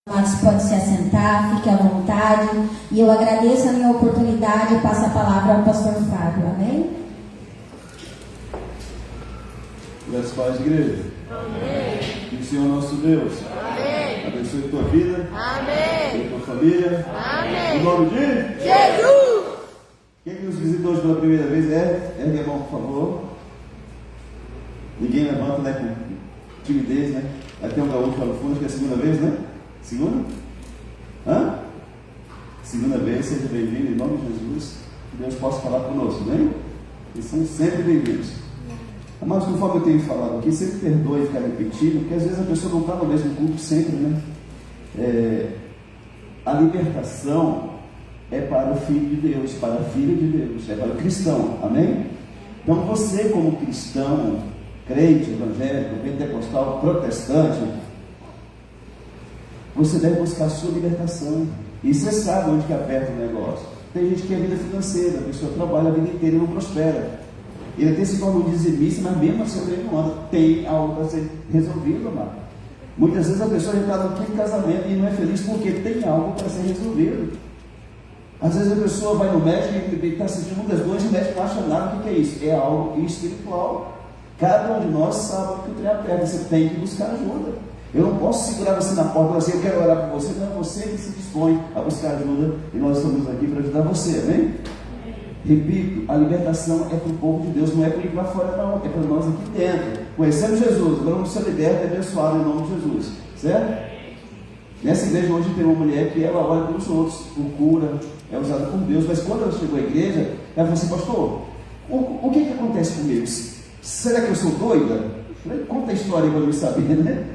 Mas pode se assentar, fique à vontade. E eu agradeço a minha oportunidade e passo a palavra ao pastor Fábio. Amém? Graças a Deus, igreja. Amém. Que o Senhor nosso Deus abençoe a tua vida. Amém. A tua família. Amém. Em nome de Jesus. Quem nos visitou hoje pela primeira vez ergue a mão, por favor. Ninguém levanta, né? Com timidez, né? Aí tem um gaúcho lá no fundo, que é a segunda vez, né? Segunda? Segunda vez, seja bem-vindo em nome de Jesus. Que Deus possa falar conosco, né? Eles são sempre bem-vindos. Mas conforme eu tenho falado aqui, sempre perdoe ficar repetindo, porque às vezes a pessoa não está no mesmo culto sempre, né? A libertação é para o Filho de Deus, para a Filha de Deus, é para o cristão, amém? Então você como cristão, crente, evangélico, pentecostal, protestante, você deve buscar a sua libertação. E você sabe onde que aperta o negócio. Tem gente que é vida financeira, a pessoa trabalha a vida inteira e não prospera. Ele até se torna um dizimista, mas mesmo assim ele não anda. Tem algo para ser resolvido, amado. Muitas vezes a pessoa já está no quinto casamento e não é feliz porque tem algo para ser resolvido. Às vezes a pessoa vai no médico e está sentindo muitas dores e o médico não acha nada. O que é isso? É algo espiritual. Cada um de nós sabe que o trem aperta. Você tem que buscar ajuda. Eu não posso segurar você na porta e dizer, eu quero orar por você. Não, é você que se dispõe a buscar ajuda e nós estamos aqui para ajudar você, amém? Repito, a libertação é para o povo de Deus, não é para ir para fora não, é para nós aqui dentro. Conhecemos Jesus, agora vamos ser libertos e abençoados em nome de Jesus, certo? Nessa igreja hoje tem uma mulher que ela ora pelos outros, por cura, é usada por Deus, mas quando ela chegou à igreja, ela falou assim, pastor, o que acontece comigo? Será que eu sou doida? Conta a história para eu saber, né?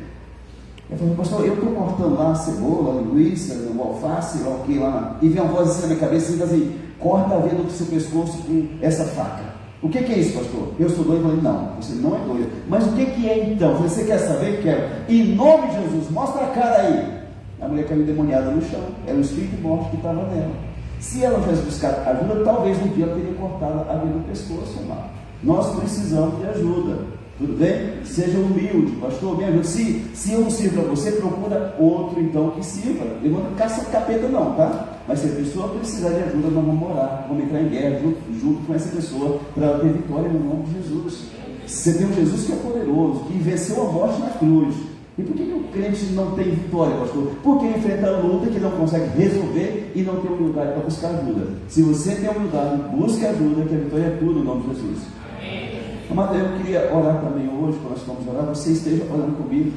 Ela falou, pastor, eu estou cortando lá a cebola, a linguiça, o alface, lá o que lá, e vem uma voz assim na minha cabeça, e assim, corta a veia do seu pescoço com essa faca. O que é isso, pastor? Eu sou doido? Eu falei, não, você não é doido. Mas o que é então? Eu falei, você quer saber? Quero. Em nome de Jesus, mostra a cara aí. A mulher caiu endemoniada no chão. Era o espírito de morte que estava nela. Se ela tivesse buscado ajuda, talvez no dia ela teria cortado a veia do pescoço, amado. Nós precisamos de ajuda. Tudo bem? Seja humilde, pastor, me ajuda. Se eu não sirvo para você, procura outro então que sirva. Eu não caça capeta não, tá? Mas se a pessoa precisar de ajuda, nós vamos orar, vamos entrar em guerra junto com essa pessoa para ela ter vitória no nome de Jesus. Você tem um Jesus que é poderoso, que venceu a morte na cruz. E por que o crente não tem vitória, pastor? Porque enfrenta a luta que não consegue resolver e não tem humildade para buscar ajuda. Se você tem humildade, busque ajuda, que a vitória é tudo no nome de Jesus. Amado, eu queria orar também hoje, quando nós vamos orar, você esteja falando comigo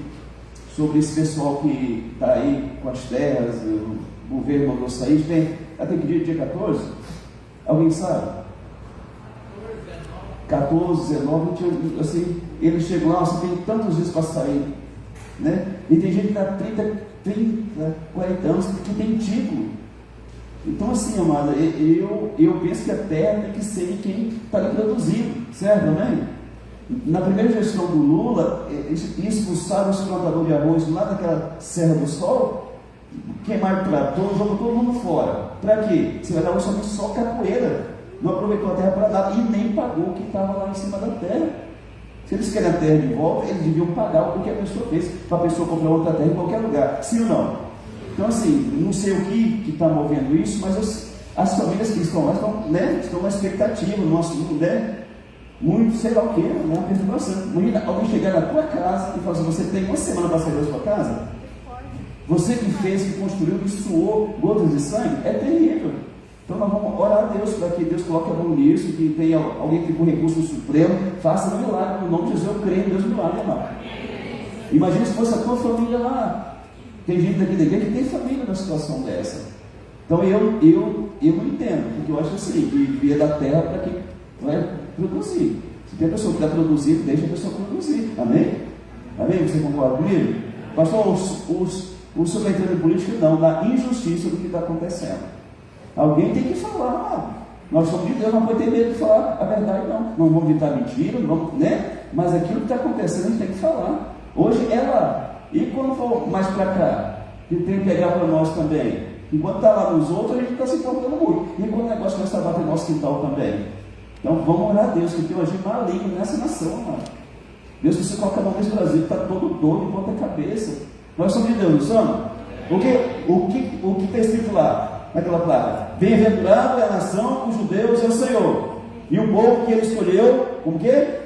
sobre esse pessoal que está aí com as terras, o governo mandou sair, tem até que dia 14? Alguém sabe? 14, 19, assim, ele chegou lá, você tem tantos dias para sair, né? E tem gente que está 30, 40 anos que tem título. Então assim, amada, eu penso que a terra tem que ser de quem está ali produzindo, certo, amém? Na primeira gestão do Lula, expulsaram os plantadores de arroz lá daquela Serra do Sol, queimaram o trator, jogou todo mundo fora. Para quê? Você vai dar somente só capoeira, não aproveitou a terra para nada e nem pagou o que estava lá em cima da terra. Se eles querem a terra de volta, eles deviam pagar o que a pessoa fez, para a pessoa comprar outra terra em qualquer lugar, sim ou não? Então assim, não sei o que está movendo isso, mas as famílias que estão lá estão na expectativa, no assunto, muito, sei lá o que, uma perturbação. Imagina alguém chegar na tua casa e falar assim, você tem uma semana para sair da sua casa? Você que fez, que construiu, que suou gotas de sangue, é terrível. Então nós vamos orar a Deus para que Deus coloque a mão nisso, que tenha alguém que com recurso no Supremo, faça um milagre, no nome de Jesus eu creio em Deus milagre, amado. Imagina se fosse a tua família lá. Tem gente daqui da igreja que tem família numa situação dessa. Então eu não entendo, porque eu acho assim, que via da terra para quem vai produzir. Se tem a pessoa que está produzindo, deixa a pessoa produzir. Amém? Amém? Você concorda comigo? Pastor, o subentendimento político não, da injustiça do que está acontecendo. Alguém tem que falar. Nós somos de Deus, não pode ter medo de falar a verdade, não. Não vamos evitar mentira, não vamos, né? Mas aquilo que está acontecendo a gente tem que falar. Hoje é lá. E quando for mais para cá, que tem que pegar para nós também. Enquanto está lá nos outros, a gente está se importando muito. E quando o negócio começa a bater no nosso quintal também. Então vamos orar a Deus, que tem um agir maligno nessa nação, mano. Deus, que você coloca a mão nesse Brasil, está todo doido, ponta cabeça. Nós somos de Deus, não somos? O que está escrito lá, naquela placa? Bem-aventurado é a nação cujo Deus é o Senhor, e o povo que ele escolheu, como que?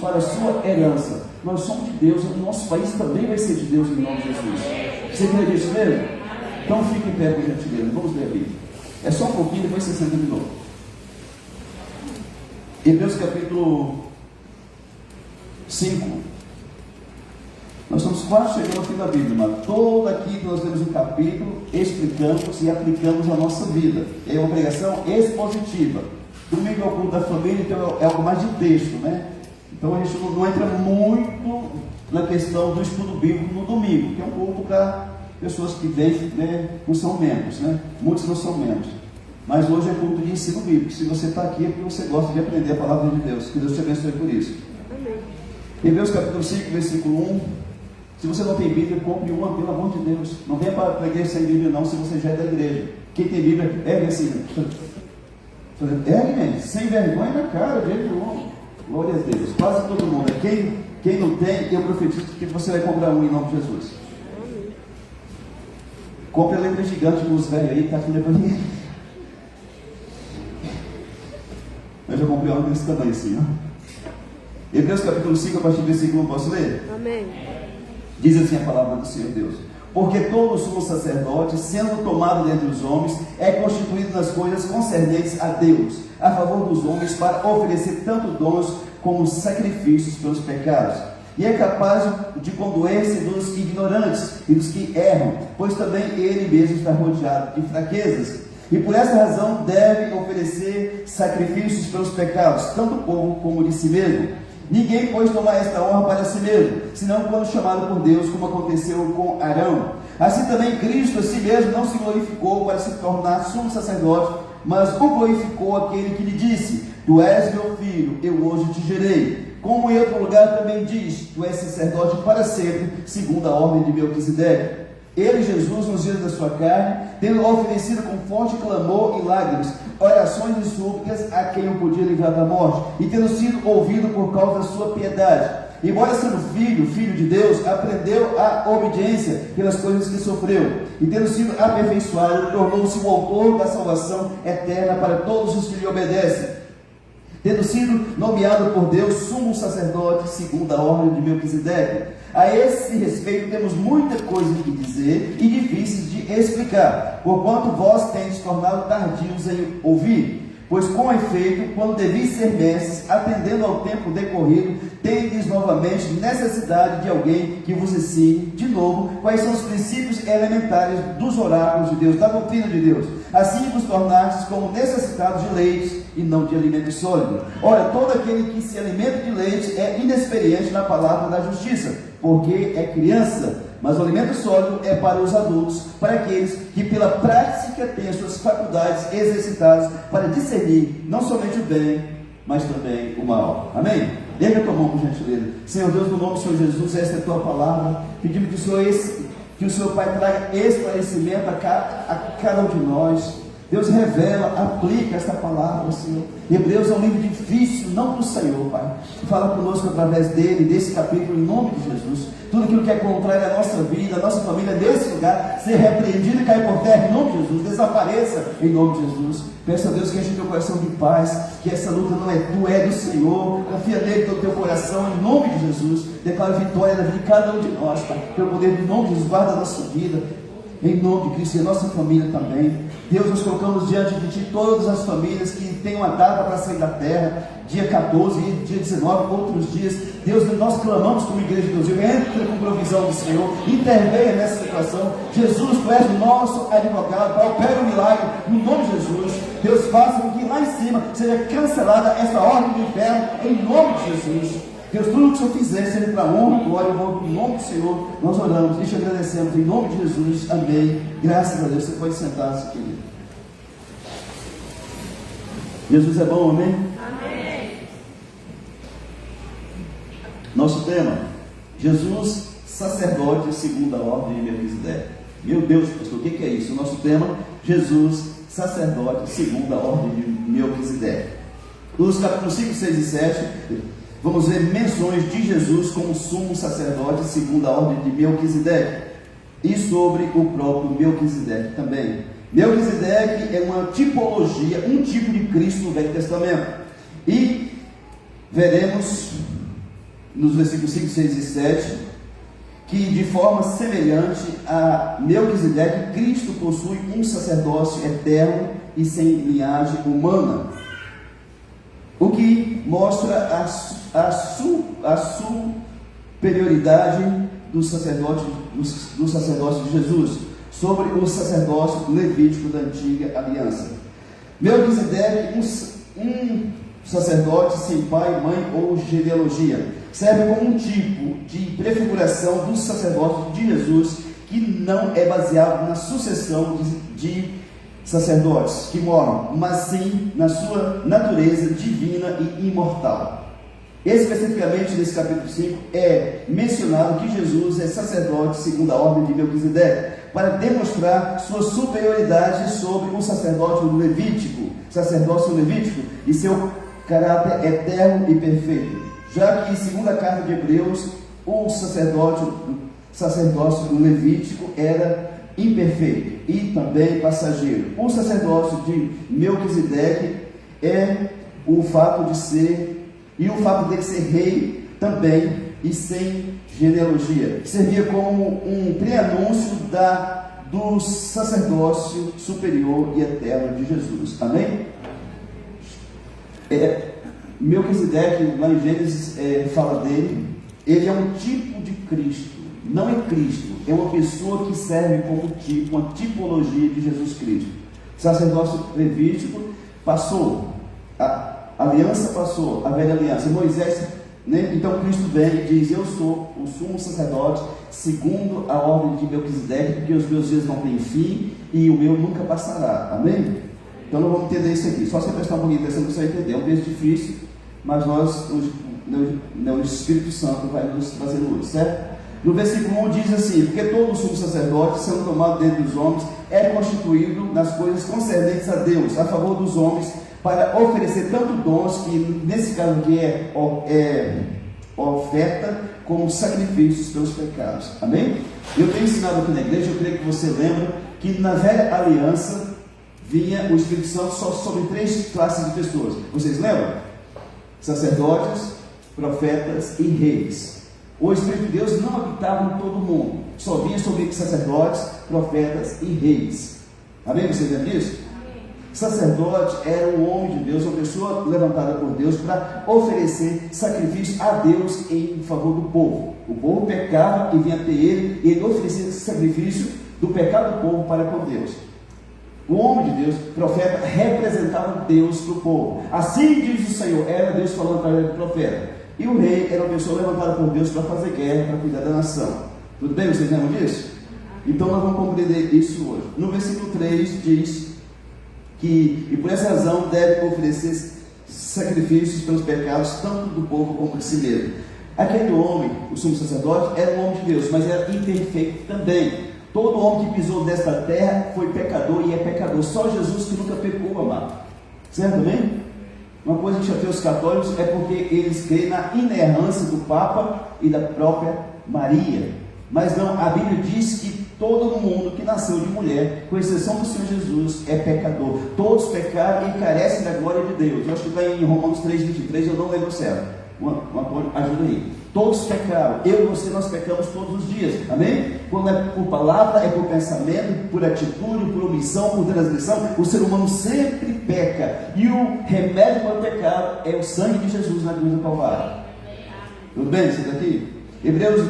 Para a sua herança. Nós somos de Deus, o nosso país também vai ser de Deus em nome de Jesus. Você crê nisso mesmo? Então fique em pé, por gentileza. Vamos ler a Bíblia. É só um pouquinho, depois você senta de novo. Hebreus capítulo 5. Nós estamos quase chegando ao fim da Bíblia, mas todo aqui que nós temos um capítulo, explicamos e aplicamos na nossa vida. É uma pregação expositiva. Domingo é o culto da família, então é algo mais de texto, né? Então a gente não entra muito na questão do estudo bíblico no domingo, que é um culto para pessoas que vêm, né, não são membros, né? Muitos não são membros. Mas hoje é culto de ensino bíblico. Se você está aqui é porque você gosta de aprender a palavra de Deus. Que Deus te abençoe por isso. Amém. Hebreus capítulo 5, versículo 1. Se você não tem Bíblia, compre uma, pelo amor de Deus. Não venha para a igreja sem Bíblia não, se você já é da igreja. Quem tem Bíblia, ergue assim. Ergue, sem vergonha na cara, gente. Glória a Deus. Quase todo mundo. Quem não tem, eu profetizo que você vai comprar um em nome de Jesus. Compre a letra gigante nos velhos aí, tá tudo para ninguém. Eu já comprei algo desse tamanho assim, ó. Hebreus capítulo 5, a partir do versículo 1, posso ler? Amém. Diz assim a palavra do Senhor Deus: porque todo sumo sacerdote, sendo tomado dentre os homens, é constituído nas coisas concernentes a Deus, a favor dos homens, para oferecer tanto dons como sacrifícios pelos pecados. E é capaz de condoer-se dos ignorantes e dos que erram, pois também ele mesmo está rodeado de fraquezas. E por essa razão deve oferecer sacrifícios pelos pecados, tanto o povo como de si mesmo. Ninguém pode tomar esta honra para si mesmo, senão quando chamado por Deus, como aconteceu com Arão. Assim também Cristo a si mesmo não se glorificou para se tornar sumo sacerdote, mas o glorificou aquele que lhe disse: tu és meu filho, eu hoje te gerei. Como em outro lugar também diz: tu és sacerdote para sempre, segundo a ordem de Melquisedeque. Ele, Jesus, nos dias da sua carne, tendo oferecido com forte clamor e lágrimas, orações e súplicas a quem o podia livrar da morte, e tendo sido ouvido por causa da sua piedade. Embora sendo filho de Deus, aprendeu a obediência pelas coisas que sofreu, e tendo sido aperfeiçoado, tornou-se o autor da salvação eterna para todos os que lhe obedecem, tendo sido nomeado por Deus sumo sacerdote segundo a ordem de Melquisedeque. A esse respeito temos muita coisa que dizer e difíceis de explicar, porquanto vós tendes tornado tardios em ouvir. Pois com efeito, quando devis ser mestres, atendendo ao tempo decorrido, tendes novamente necessidade de alguém que vos ensine de novo quais são os princípios elementares dos oráculos de Deus, da doutrina de Deus. Assim vos tornastes como necessitados de leite e não de alimento sólido. Ora, todo aquele que se alimenta de leite é inexperiente na palavra da justiça, porque é criança. Mas o alimento sólido é para os adultos, para aqueles que pela prática têm as suas faculdades exercitadas para discernir não somente o bem, mas também o mal. Amém? Erga a tua mão, por gentileza. Senhor Deus, no nome do Senhor Jesus, esta é a tua palavra. Pedimos que o Senhor Pai traga esclarecimento a cada um de nós. Deus revela, aplica esta palavra, Senhor. Hebreus é um livro difícil, não para o Senhor, Pai. Fala conosco através dele, desse capítulo, em nome de Jesus. Tudo aquilo que é contrário à nossa vida, à nossa família, nesse lugar, ser repreendido e cair por terra, em nome de Jesus. Desapareça, em nome de Jesus. Peço a Deus que enche teu coração de paz, que essa luta não é tua, é do Senhor. Confia nele todo o teu coração, em nome de Jesus. Declara vitória na vida de cada um de nós, Pai. Pelo poder do nome de Jesus, guarda a nossa vida. Em nome de Cristo e a nossa família também. Deus, nós colocamos diante de Ti todas as famílias que têm uma data para sair da terra, dia 14, dia 19, outros dias. Deus, nós clamamos como igreja de Deus, entra com provisão do Senhor, intervenha nessa situação. Jesus, Tu és o nosso advogado, Pai, opera um milagre no nome de Jesus. Deus, faça com que lá em cima seja cancelada essa ordem do inferno, em nome de Jesus. Deus, tudo o que o Senhor fizer, seja para a honra e glória, em nome do Senhor, nós oramos e te agradecemos, em nome de Jesus, amém. Graças a Deus, você pode sentar-se, querido. Jesus é bom, amém? Amém. Nosso tema: Jesus, sacerdote segundo a ordem de Melquisedeque. Meu Deus, pastor, o que é isso? O nosso tema: Jesus, sacerdote segundo a ordem de Melquisedeque. Nos capítulos 5, 6 e 7, vamos ver menções de Jesus como sumo sacerdote segundo a ordem de Melquisedeque. e sobre o próprio Melquisedeque também. Melquisedeque é uma tipologia, um tipo de Cristo no Velho Testamento. E veremos nos versículos 5, 6 e 7 que de forma semelhante a Melquisedeque, Cristo possui um sacerdócio eterno e sem linhagem humana, o que mostra a superioridade do sacerdócio de Jesus sobre o sacerdócio levítico da antiga aliança. Melquisedeque, um sacerdote sem pai, mãe ou genealogia, serve como um tipo de prefiguração do sacerdócio de Jesus, que não é baseado na sucessão de sacerdotes que morram, mas sim na sua natureza divina e imortal. Especificamente nesse capítulo 5 é mencionado que Jesus é sacerdote segundo a ordem de Melquisedeque, para demonstrar sua superioridade sobre o sacerdócio levítico e seu caráter eterno e perfeito, já que segundo a carta de Hebreus, o sacerdócio levítico era imperfeito e também passageiro. O sacerdócio de Melquisedeque é o fato dele ser rei também e sem genealogia. Servia como um preanúncio do sacerdócio superior e eterno de Jesus. Amém? Melquisedeque, lá em Gênesis, fala dele. Ele é um tipo de Cristo. Não é Cristo, é uma pessoa que serve como tipo, uma tipologia de Jesus Cristo. Sacerdócio levítico passou, a aliança passou, a velha aliança. Moisés, né? Então Cristo vem e diz: eu sou o sumo sacerdote segundo a ordem de Melquisedeque, porque os meus dias não têm fim e o meu nunca passará. Amém? Então não vamos entender isso aqui. Só você prestar um pouquinho de atenção, você vai entender. É um texto difícil, mas o Espírito Santo vai nos trazer luz, certo? No versículo 1 diz assim: porque todo sumo sacerdote, sendo tomado dentre os homens, é constituído nas coisas concernentes a Deus, a favor dos homens, para oferecer tanto dons, que nesse caso aqui é oferta, como sacrifícios pelos pecados. Amém? Eu tenho ensinado aqui na igreja, eu creio que você lembra, que na velha aliança vinha o Espírito Santo só sobre 3 classes de pessoas. Vocês lembram? Sacerdotes, profetas e reis. O Espírito de Deus não habitava em todo mundo, só vinha sobre sacerdotes, profetas e reis. Amém? Você lembra disso? Amém. Sacerdote era um homem de Deus, uma pessoa levantada por Deus para oferecer sacrifício a Deus em favor do povo. O povo pecava e vinha até ele, e ele oferecia esse sacrifício do pecado do povo para com Deus. O homem de Deus, profeta, representava Deus para o povo. Assim diz o Senhor, era Deus falando através do profeta. E o rei era uma pessoa levantada por Deus para fazer guerra, para cuidar da nação. Tudo bem? Vocês lembram disso? Então nós vamos compreender isso hoje. No versículo 3 diz que, e por essa razão, deve oferecer sacrifícios pelos pecados, tanto do povo como de si mesmo. Aquele homem, o sumo sacerdote, era um homem de Deus, mas era imperfeito também. Todo homem que pisou desta terra foi pecador e é pecador. Só Jesus que nunca pecou, amado. Certo também? Uma coisa que chateia os católicos é porque eles creem na inerrância do Papa e da própria Maria. Mas não, a Bíblia diz que todo mundo que nasceu de mulher, com exceção do Senhor Jesus, é pecador. Todos pecaram e carecem da glória de Deus. Eu acho que está em Romanos 3:23, eu não lembro certo. Ajuda aí. Todos pecaram, eu e você, nós pecamos todos os dias, amém? Quando é por palavra, é por pensamento, por atitude, por omissão, por transgressão, o ser humano sempre peca, e o remédio para o pecado é o sangue de Jesus na cruz do Calvário. Tudo bem isso daqui? Hebreus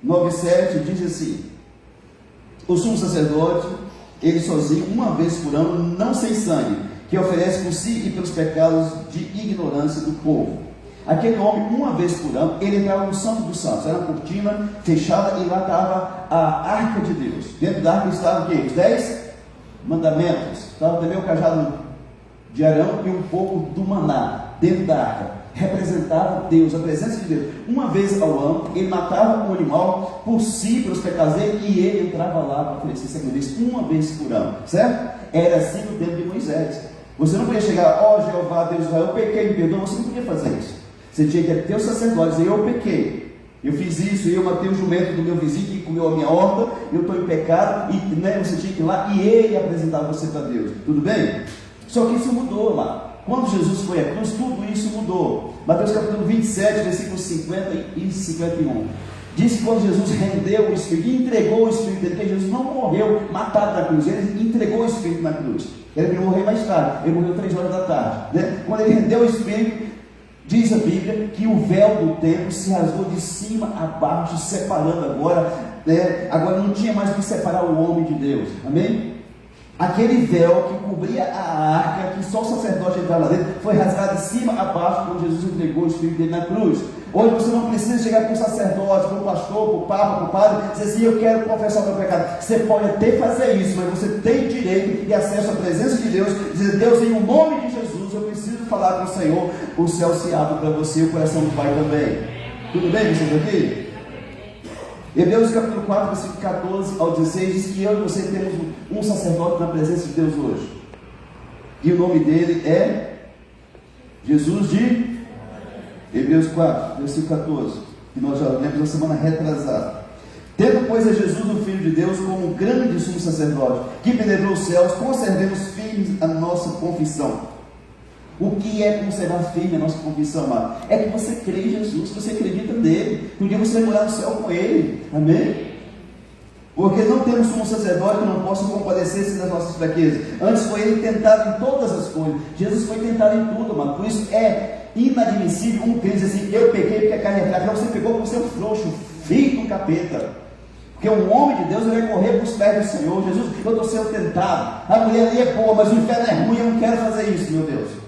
9:7 diz assim: o sumo sacerdote, ele sozinho, uma vez por ano, não sem sangue, que oferece por si e pelos pecados de ignorância do povo. Aquele homem, uma vez por ano, ele entrava no Santo dos Santos, era uma cortina fechada, e lá estava a arca de Deus. Dentro da arca estavam o quê? Os 10 mandamentos. Estava também o cajado de Arão e um pouco do maná dentro da arca. Representava Deus, a presença de Deus. Uma vez ao ano, ele matava um animal por si, pelos pecados dele, e ele entrava lá para oferecer sacrifício uma vez por ano, certo? Era assim no tempo de Moisés. Você não podia chegar: ó Jeová, Deus de Israel, eu pequei, me perdoa. Você não podia fazer isso. Você tinha que ter os sacerdotes, e eu pequei. Eu fiz isso, eu matei o jumento do meu vizinho que comeu a minha horta, eu estou em pecado, e você tinha que ir lá e ele apresentar você para Deus. Tudo bem? Só que isso mudou lá. Quando Jesus foi à cruz, tudo isso mudou. Mateus capítulo 27, versículos 50 e 51. Diz que quando Jesus rendeu o Espírito, entregou o Espírito dele, porque Jesus não morreu matado na cruz, ele entregou o Espírito na cruz. Ele veio morrer mais tarde, ele morreu 3 horas da tarde. Né? Quando ele rendeu o Espírito, diz a Bíblia que o véu do templo se rasgou de cima a baixo, separando agora, agora não tinha mais o que separar o homem de Deus, amém? Aquele véu que cobria a arca, que só o sacerdote entrava lá dentro, foi rasgado de cima a baixo quando Jesus entregou o Espírito dele na cruz. Hoje você não precisa chegar para o sacerdote, para o pastor, para o papa, para o padre, e dizer assim, eu quero confessar o meu pecado. Você pode até fazer isso, mas você tem direito e acesso à presença de Deus, dizer, Deus, em nome de Jesus, eu preciso falar com o Senhor, o céu se abre para você e o coração do Pai também. Tudo bem vocês aqui? Hebreus capítulo 4, versículo 14 ao 16, diz que eu e você temos um sacerdote na presença de Deus hoje. E o nome dele é Jesus de Hebreus 4, versículo 14, que nós já lemos na semana retrasada. Tendo, pois, a Jesus, o Filho de Deus, como um grande sumo sacerdote, que penetrou os céus, conservemos firmes a nossa confissão. O que é conservar firme a nossa confissão, amado? É que você crê em Jesus, que você acredita nele, que um dia você vai morar no céu com ele, amém? Porque não temos sumo sacerdote que não possa compadecer-se das nossas fraquezas. Antes foi ele tentado em todas as coisas. Jesus foi tentado em tudo, amado. Por isso é inadmissível um crente dizer assim, eu pequei porque a carne é fraca. Não, você pegou porque você é um frouxo, filho do capeta. Porque um homem de Deus, ele vai correr para os pés do Senhor. Jesus, eu estou sendo tentado. A mulher ali é boa, mas o inferno é ruim, eu não quero fazer isso, meu Deus.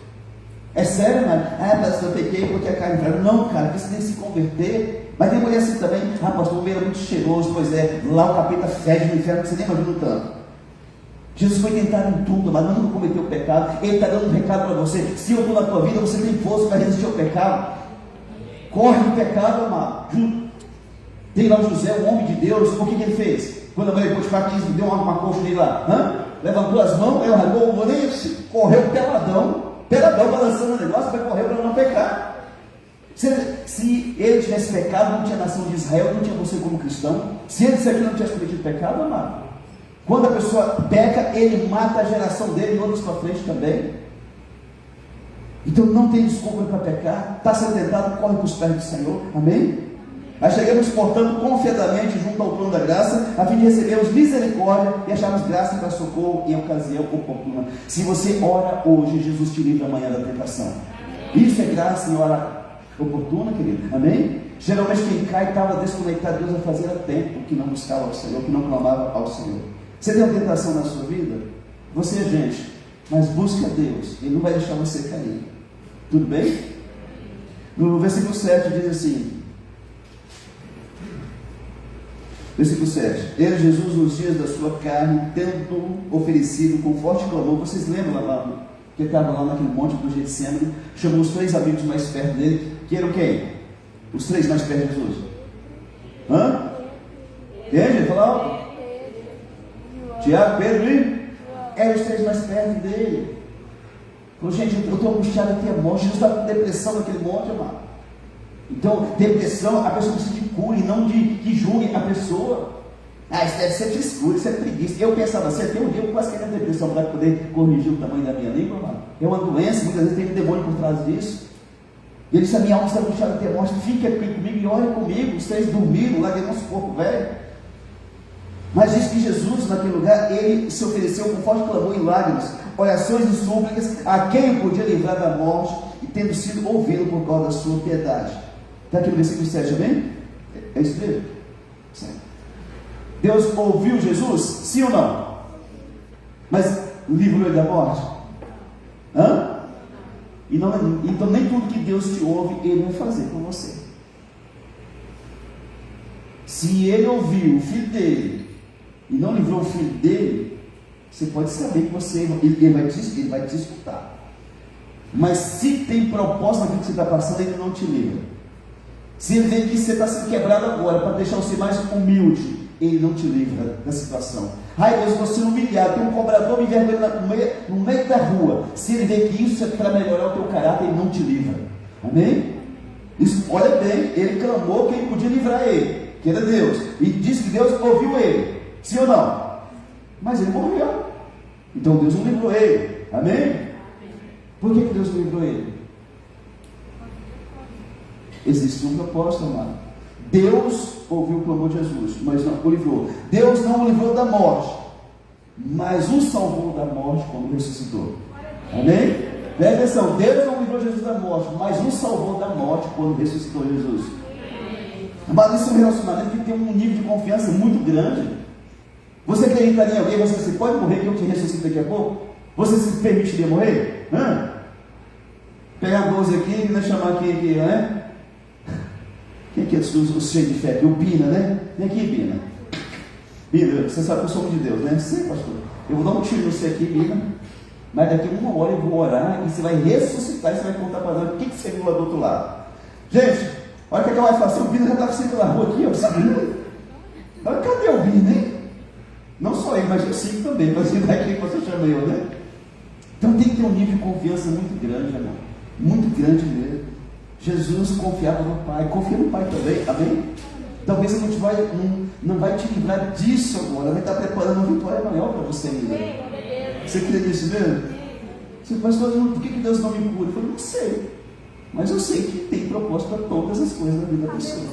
É sério, mano? Pastor, eu pequei porque a carne é fraca. Não, cara, porque você tem que se converter. Mas tem mulher assim também, pastor, o meio era muito cheiroso, pois é, lá o capeta fede no inferno, que você nem imagina o tanto. Jesus foi tentado em tudo, mas nunca cometeu o pecado. Ele está dando um recado para você. Se eu estou na tua vida, você tem força para resistir ao pecado. Corre do pecado, amado. Tem lá o José, o homem de Deus, o que ele fez? Quando a mulher de Potifar quis, deu uma coxa nele lá, levantou as mãos, aí largou o olho e correu peladão, balançando o negócio para correr para não pecar. Se ele tivesse pecado, não tinha nação de Israel, não tinha você como cristão. Se ele dissesse que não tivesse cometido pecado, amado, quando a pessoa peca, ele mata a geração dele e outros para frente também. Então não tem desculpa para pecar. Está sendo tentado, corre para os pés do Senhor, amém? Aí chegamos, portanto, confiadamente junto ao trono da graça, a fim de recebermos misericórdia e acharmos graça para socorro em ocasião oportuna. Se você ora hoje, Jesus te livra amanhã da tentação. Isso é graça em hora oportuna, querido, amém? Geralmente quem cai estava desconectado de Deus a fazer a tempo, que não buscava ao Senhor, que não clamava ao Senhor. Você tem uma tentação na sua vida? Você é gente, mas busca Deus, Ele não vai deixar você cair. Tudo bem? No versículo 7 diz assim, versículo 7, ele, Jesus, nos dias da sua carne, tendo oferecido com forte clamor, vocês lembram lá, que estava lá naquele monte do Getsemane, chamou os 3 amigos mais perto dele, que eram quem? Os 3 mais perto de Jesus. Quem? Fala alto. Tiago, Pedro e? Eram os 3 mais perto dele. Falou, gente, eu estou angustiado até a morte. Jesus está com depressão naquele monte, amado. Então, depressão, a pessoa precisa de cura e não de que julgue a pessoa. Isso deve ser frescura, isso é preguiça. Eu pensava assim, até um dia eu quase queria depressão para poder corrigir o tamanho da minha língua, mano. É uma doença, muitas vezes tem um demônio por trás disso. E ele disse, a minha alma está angustiada até a morte, fica aqui comigo e ore comigo. Os 3 dormiram lá dentro do nosso corpo velho. Mas diz que Jesus, naquele lugar, ele se ofereceu com forte clamor e lágrimas, orações e súplicas, a quem podia livrar da morte, e tendo sido ouvido por causa da sua piedade. Está aqui no versículo 7, amém? É isso mesmo? Certo. Deus ouviu Jesus? Sim ou não? Mas livrou ele da morte? E não, então nem tudo que Deus te ouve, Ele vai fazer com você. Se Ele ouviu o filho dele e não livrou o filho dele, você pode saber que ele vai te escutar. Mas se tem propósito naquilo que você está passando, Ele não te livra. Se Ele vê que você está sendo quebrado agora para deixar você mais humilde, Ele não te livra da situação. Ai Deus, você humilhado, tem um cobrador me envergonhando no meio da rua. Se Ele vê que isso é para melhorar o teu caráter, Ele não te livra. Amém? Isso, olha bem, ele clamou quem podia livrar ele, que era Deus, e disse que Deus ouviu ele, sim ou não? Mas ele morreu, então Deus não livrou ele, amém? Por que Deus não livrou ele? Existe um propósito, amado. Deus ouviu o clamor de Jesus, mas não o livrou. Deus não o livrou da morte, mas o salvou da morte quando ressuscitou, amém? Presta atenção, Deus não livrou Jesus da morte, mas o salvou da morte quando ressuscitou Jesus. Mas isso é um relacionamento que tem um nível de confiança muito grande. Você acreditaria em alguém, você pode morrer que eu te ressuscito daqui a pouco? Você se permitiria morrer? Pegar 12 aqui e chamar aqui, né? Quem que é os cheios de fé aqui? O Pina, né? Vem aqui, Pina. Pina, você sabe que eu sou de Deus, né? Sim, pastor. Eu vou dar um tiro no você aqui, Pina. Mas daqui a uma hora eu vou orar e você vai ressuscitar e você vai contar para nós o que você viu lá do outro lado. Gente, olha o que ela vai fazer. O Bino já estava sempre na rua aqui, ó, sabe? Mas cadê o Bino, hein? Não só ele, mas eu sim também. Mas ele vai quem você chama eu, né? Então tem que ter um nível de confiança muito grande, irmão. Muito grande mesmo. Jesus confiava no Pai. Confia no Pai também, amém? Talvez você não vai te livrar disso agora. Vai estar preparando uma vitória maior para você ainda. Você crê nisso mesmo? Você faz por que Deus não me cura? Eu falei, não sei. Mas eu sei que tem propósito para todas as coisas na vida da pessoa.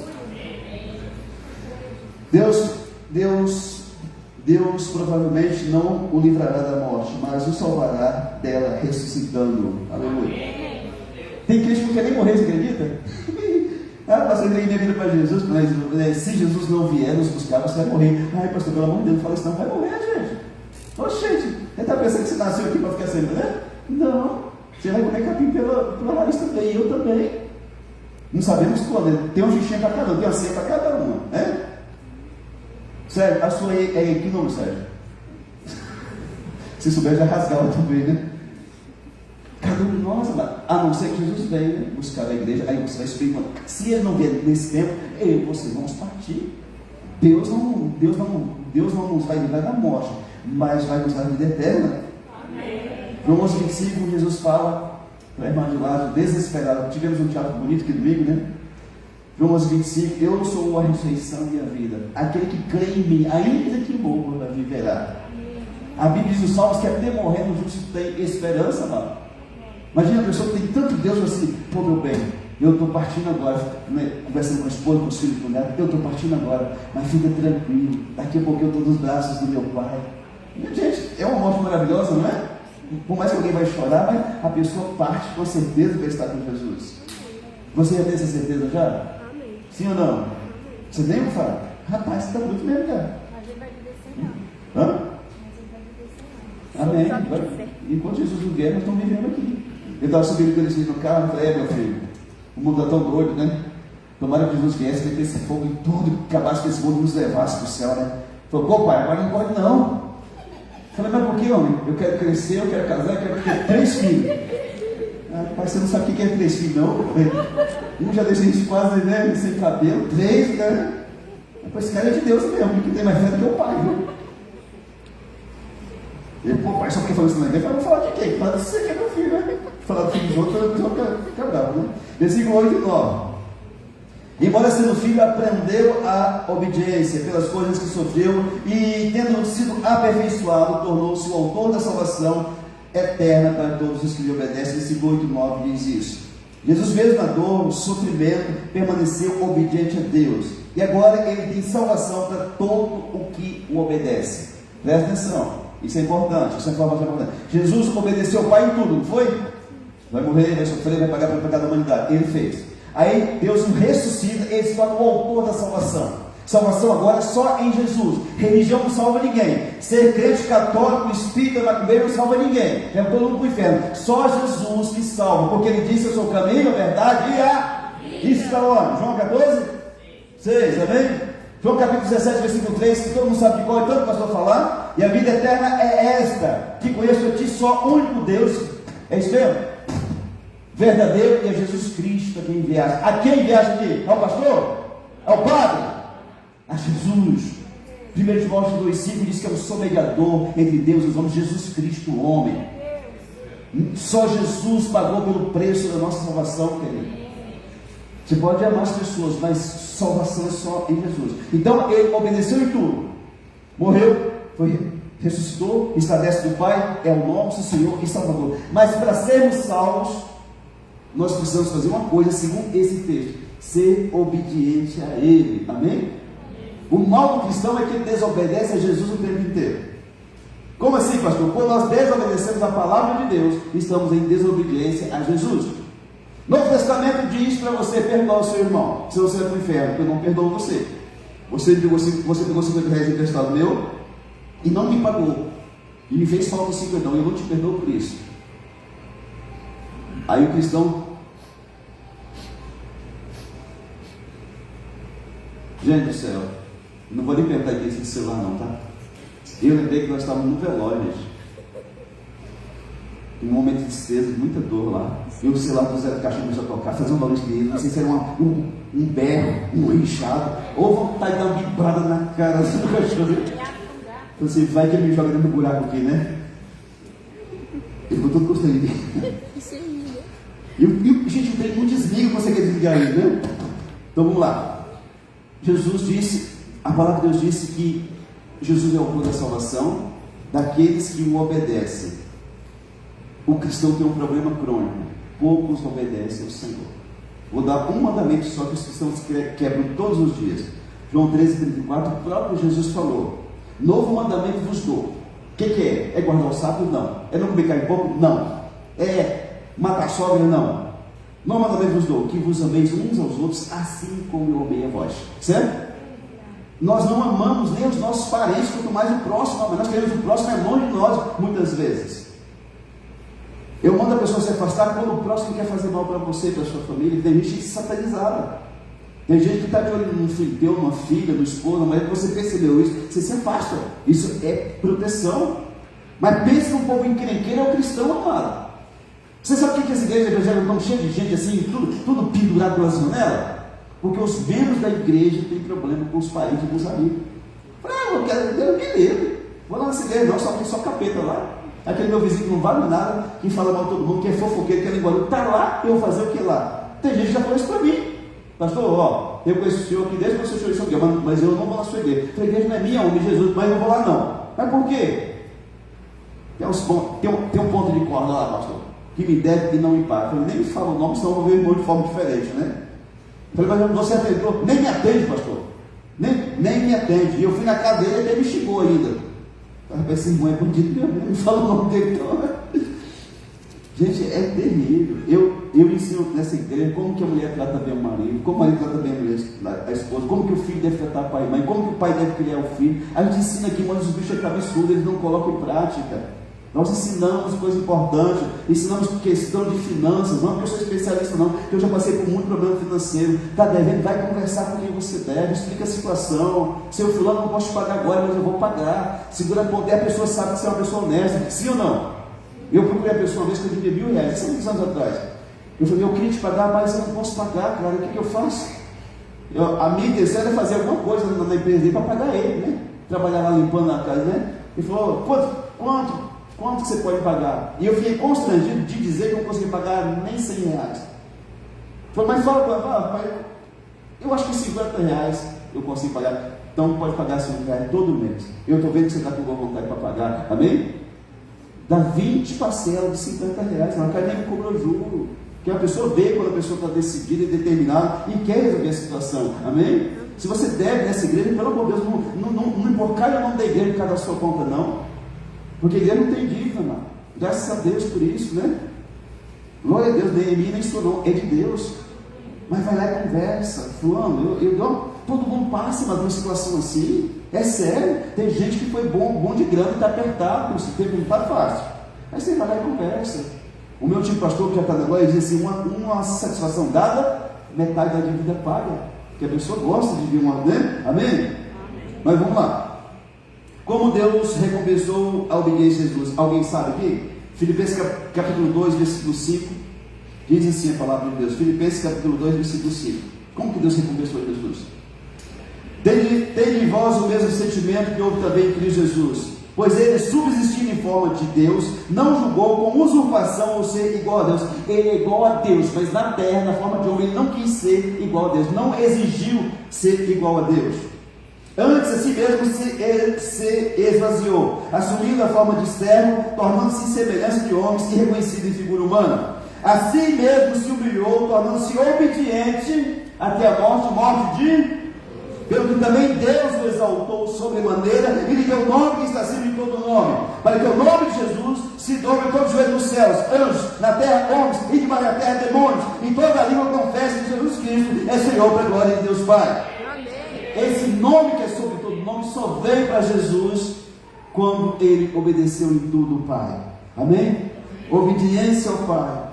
Deus provavelmente não o livrará da morte, mas o salvará dela, ressuscitando. Aleluia. Tem crente que não quer nem morrer, você acredita? Pastor, eu entreguei minha vida para Jesus, mas se Jesus não vier nos buscar, você vai morrer. Ai, pastor, pelo amor de Deus, não fala isso não, vai morrer, gente. Oxe, gente, você está pensando que você nasceu aqui para ficar sempre, né? Não, você vai comer capim pela raiz também, eu também. Não sabemos quando, tem um jixinha para cada um, tem uma ceia para cada uma, né? Sérgio, a sua é que nome, Sérgio? Se souber, já rasgava também, né? Cada um de nós, a não ser que Jesus venha buscar a igreja, aí você vai subir. Se ele não vier nesse tempo, eu e você vamos partir. Deus não nos vai livrar da morte, mas vai nos dar a vida eterna. No 11:25, Jesus fala para a irmã de Lázaro, desesperada. Tivemos um teatro bonito aqui domingo, né? João 11:25, eu sou a ressurreição e a vida. Aquele que crê em mim, ainda que morra, viverá. A Bíblia diz nos Salmos que até morrendo o justo tem esperança, mano. Imagina a pessoa que tem tanto Deus assim, pô, meu bem, eu estou partindo agora, né, conversando com a esposa, com os filhos, com o neto, eu estou partindo agora, mas fica tranquilo, daqui a pouco eu estou nos braços do meu Pai. Gente, é uma morte maravilhosa, não é? Por mais que alguém vai chorar, mas a pessoa parte com certeza para estar com Jesus. Você já tem essa certeza já? Amém. Sim ou não? Você nem vai falar, rapaz, você está muito mesmo, cara. Mas ele vai viver sem nada. Hã? Mas ele vai viver sem nada. Amém. Enquanto Jesus não vier, nós estamos vivendo aqui. Eu estava subindo com eles no carro e falei, meu filho, o mundo está tão doido, né? Tomara que Jesus viesse, metesse fogo em tudo, acabasse com esse mundo e nos levasse para o céu, né? Falei, pô pai, agora não pode não. Falei, mas por que, homem? Eu quero crescer, eu quero casar, eu quero ter 3 filhos. Pai, você não sabe o que é 3 filhos, não? Um já deixa a gente quase, né, sem cabelo, 3, né? Mas esse cara é de Deus mesmo, que tem mais fé do que o pai, viu? Ele, pô, pai, só porque falou isso na igreja, vamos falar de quem? Fala de você que é meu filho, né? Falar do filho dos outros, fica bravo, né? Versículo 8 e 9. Embora sendo filho, aprendeu a obediência pelas coisas que sofreu e, tendo sido aperfeiçoado, tornou-se o autor da salvação eterna para todos os que lhe obedecem. Versículo 8 e 9 diz isso. Jesus, mesmo na dor, no sofrimento, permaneceu obediente a Deus. E agora ele tem salvação para todo o que o obedece. Presta atenção. Isso é importante, isso é informação importante. Jesus obedeceu ao Pai em tudo, não foi? Vai morrer, vai sofrer, vai pagar pelo pecado da humanidade. Ele fez. Aí Deus o ressuscita, ele se torna o autor da salvação. Salvação agora só em Jesus. Religião não salva ninguém. Ser crente católico, espírita, macumbeiro não salva ninguém. É todo mundo para o inferno. Só Jesus que salva, porque ele disse: eu sou o caminho, a verdade e a... Isso está onde? João 14, 6, amém? João capítulo 17, versículo 3, que todo mundo sabe de qual é tanto o pastor falar. E a vida eterna é esta: que conheço a ti só, único Deus. É isso mesmo? Verdadeiro, e a Jesus Cristo a quem enviaste. A quem enviaste aqui? Ao pastor? Ao Padre? A Jesus. 1 Timóteo 2,5 diz que é o só mediador entre Deus e os homens, Jesus Cristo, o homem. Só Jesus pagou pelo preço da nossa salvação, querido. Você pode amar as pessoas, mas salvação é só em Jesus. Então ele obedeceu em tudo. Morreu, ressuscitou, está desce do Pai, é o nosso Senhor e Salvador. Mas para sermos salvos, nós precisamos fazer uma coisa, segundo esse texto: ser obediente a Ele. Amém? O mal do cristão é que ele desobedece a Jesus o tempo inteiro. Como assim, pastor? Quando nós desobedecemos a palavra de Deus, estamos em desobediência a Jesus. Novo Testamento diz para você perdoar o seu irmão, senão você vai para o inferno, porque eu não perdoo você. Você pegou 50 reais emprestado meu e não me pagou, e me fez falta 50, eu não te perdoo por isso. Aí o cristão, gente do céu, não vou nem perguntar aqui esse celular não, tá? Eu lembrei que nós estávamos no velório, gente. Um momento de tristeza, muita dor lá. E o celular do Zé do Caixão começou a tocar, fazer um barulho esquisito, não sei se era um berro, um inchado, ou vontade de dar uma bibrada na cara do cachorro. Então assim, vai que ele me joga dentro do buraco aqui, né? Ele ficou todo constrangido. E gente, tem um desliga que você quer desligar aí, né? Então vamos lá. Jesus disse, a palavra de Deus disse que Jesus é o autor da salvação daqueles que o obedecem. O cristão tem um problema crônico: poucos obedecem ao Senhor. Vou dar um mandamento só que os cristãos quebram todos os dias. João 13:34, o próprio Jesus falou: novo mandamento vos dou. O que é? É guardar o sábado? Não. É não comer carne de porco? Não. É matar a sogra? Não. Novo mandamento vos dou: que vos ameis uns aos outros, assim como eu amei a vós. Certo? Nós não amamos nem os nossos parentes, quanto mais o próximo, mas nós queremos o próximo é longe de nós, muitas vezes. Eu mando a pessoa se afastar quando o próximo quer fazer mal para você e para a sua família. Tem gente satanizada. Tem gente que está de olho num filho teu, numa filha, no esposo, mas você percebeu isso, você se afasta. Isso é proteção. Mas pense num povo encrenqueiro, é o cristão, amado. Você sabe o que as igrejas evangélicas estão cheias de gente assim, tudo pendurado pela janela? Porque os membros da igreja têm problema com os parentes e com os amigos. Eu quero me livre. Vou lá nessa igreja, não, só tem só capeta lá. Aquele meu vizinho que não vale nada, que fala mal de todo mundo, que é fofoqueiro, que é linguarudo, está lá, eu vou fazer o que lá? Tem gente que já falou isso para mim. Pastor, eu conheço o senhor aqui desde que você chorou isso aqui, mas eu não vou na sua igreja. A igreja não é minha, homem de Jesus, mas eu não vou lá não. Mas por quê? Tem um ponto de corda lá, pastor, que me deve e não me paga. Eu falei, nem me fala o nome, senão eu vou ver o irmão de forma diferente, né? Eu falei, mas você atendeu? Nem me atende, pastor. Nem me atende. E eu fui na casa dele e ele me xingou ainda. Esse irmão é bandido mesmo, não fala o nome dele então. Gente, é terrível. Eu ensino nessa igreja como que a mulher trata bem o marido, como o marido trata bem a esposa, como que o filho deve tratar pai e mãe, como que o pai deve criar o filho. A gente ensina aqui, mas os bichos é absurdo, eles não colocam em prática. Nós ensinamos coisas importantes, ensinamos questão de finanças, não porque eu sou especialista não, porque eu já passei por muito problema financeiro. Está devendo, vai conversar com quem você deve, explica a situação. Seu fulano não posso te pagar agora, mas eu vou pagar. Segura a ponta, a pessoa sabe que você é uma pessoa honesta, sim ou não? Eu procurei a pessoa uma vez que eu devia R$1.000, isso há muitos anos atrás. Eu falei, eu queria te pagar, mas eu não posso pagar, cara, o que eu faço? A minha intenção era fazer alguma coisa na empresa dele para pagar ele, né? Trabalhar lá limpando a casa, né? Ele falou, quanto que você pode pagar? E eu fiquei constrangido de dizer que eu não consegui pagar nem R$100. Falei, mas fala, eu acho que R$50 eu consigo pagar. Então pode pagar R$5 todo mês. Eu estou vendo que você está com boa vontade para pagar, amém? Dá 20 parcelas de R$50. Não quero nem me cobrar juro. Porque a pessoa vê quando a pessoa está decidida e determinada e quer resolver a situação, amém? Se você deve nessa igreja, pelo amor de Deus, não emborcalhe o nome da igreja por causa da sua conta, não. Porque ele não tem dívida, mano. Graças a Deus por isso, né? Glória a Deus, nem é minha, nem sou não, é de Deus. Mas vai lá e conversa. Fulano, todo mundo passa, mas numa situação assim, é sério. Tem gente que foi bom de grana e está apertado, esse tempo não está fácil. Aí você vai lá e conversa. O meu tio pastor, que já está na glória, diz assim, uma satisfação dada, metade da dívida paga. Porque a pessoa gosta de vir uma, né? Amém? Mas vamos lá. Como Deus recompensou a obediência de Jesus? Alguém sabe aqui? Filipenses capítulo 2, versículo 5. Diz assim a palavra de Deus. Filipenses capítulo 2, versículo 5. Como que Deus recompensou Jesus? Tende em vós o mesmo sentimento que houve também em Cristo Jesus, Pois ele, subsistindo em forma de Deus, não julgou com usurpação ou ser igual a Deus. Ele é igual a Deus, mas na terra, na forma de homem, ele não quis ser igual a Deus, não exigiu ser igual a Deus. Antes, a si mesmo se esvaziou, assumindo a forma de servo, tornando-se em semelhança de homens e reconhecido em figura humana. Assim mesmo se humilhou, tornando-se obediente até a morte, morte de... Pelo que também Deus o exaltou sobremaneira e lhe deu o nome que está acima de todo nome, para que o nome de Jesus se dobre todos os joelhos nos céus, anjos, na terra, homens, e de na terra, demônios, e toda a língua confessa que Jesus Cristo é Senhor para a glória de Deus Pai. Esse nome que é sobre todo nome só veio para Jesus quando ele obedeceu em tudo o Pai. Amém? Obediência ao Pai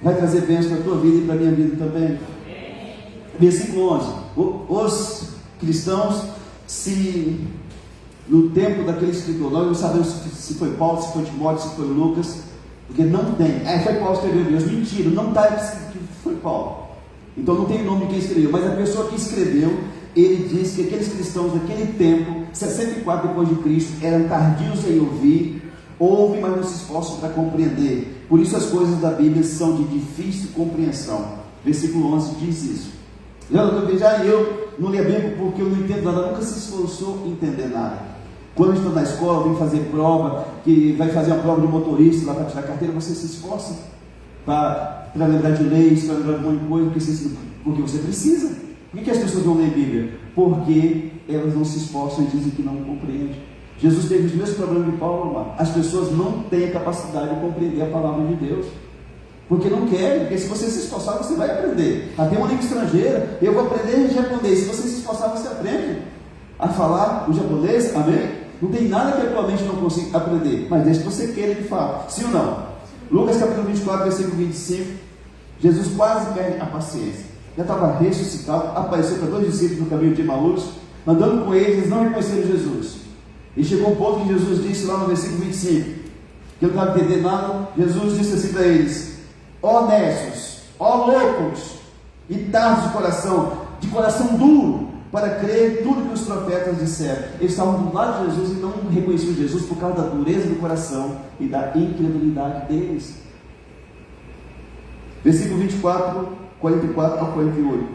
vai trazer bênção para a tua vida e para a minha vida também. Versículo 11. Os cristãos, se no tempo daquele escritor, nós não sabemos se foi Paulo, se foi Timóteo, se foi Lucas, porque não tem. Foi Paulo que escreveu Deus. Mentira, não está escrito que foi Paulo. Então não tem o nome de quem escreveu, mas a pessoa que escreveu, ele diz que aqueles cristãos daquele tempo, 64 depois de Cristo, eram tardios em ouvir, ouvem, mas não se esforçam para compreender. Por isso as coisas da Bíblia são de difícil compreensão. Versículo 11 diz isso. Eu não li a Bíblia porque eu não entendo nada, nunca se esforçou em entender nada. Quando estou na escola, vem fazer prova, que vai fazer uma prova de motorista lá para tirar carteira, você se esforça para lembrar de leis, para lembrar de um monte de coisa, porque você precisa. Por que as pessoas não leem Bíblia? Porque elas não se esforçam e dizem que não compreendem. Jesus teve os mesmos problemas de Paulo, amado. As pessoas não têm a capacidade de compreender a palavra de Deus. Porque não querem, porque se você se esforçar, você vai aprender. Até uma língua estrangeira, eu vou aprender em japonês. Se você se esforçar, você aprende a falar o japonês, amém? Não tem nada que a tua mente não consiga aprender, mas desde que você queira de fato, sim ou não? Lucas capítulo 24, versículo 25, Jesus quase perde a paciência. Já estava ressuscitado, apareceu para 2 discípulos no caminho de Emaús, andando com eles, eles não reconheceram Jesus. E chegou um ponto que Jesus disse lá no versículo 25, que eu não estava entendendo nada. Jesus disse assim para eles: ó necios, ó loucos, e tardos de coração duro, para crer tudo que os profetas disseram. Eles estavam do lado de Jesus e não reconheciam Jesus por causa da dureza do coração e da incredulidade deles. Versículo 24, 44 ao 48.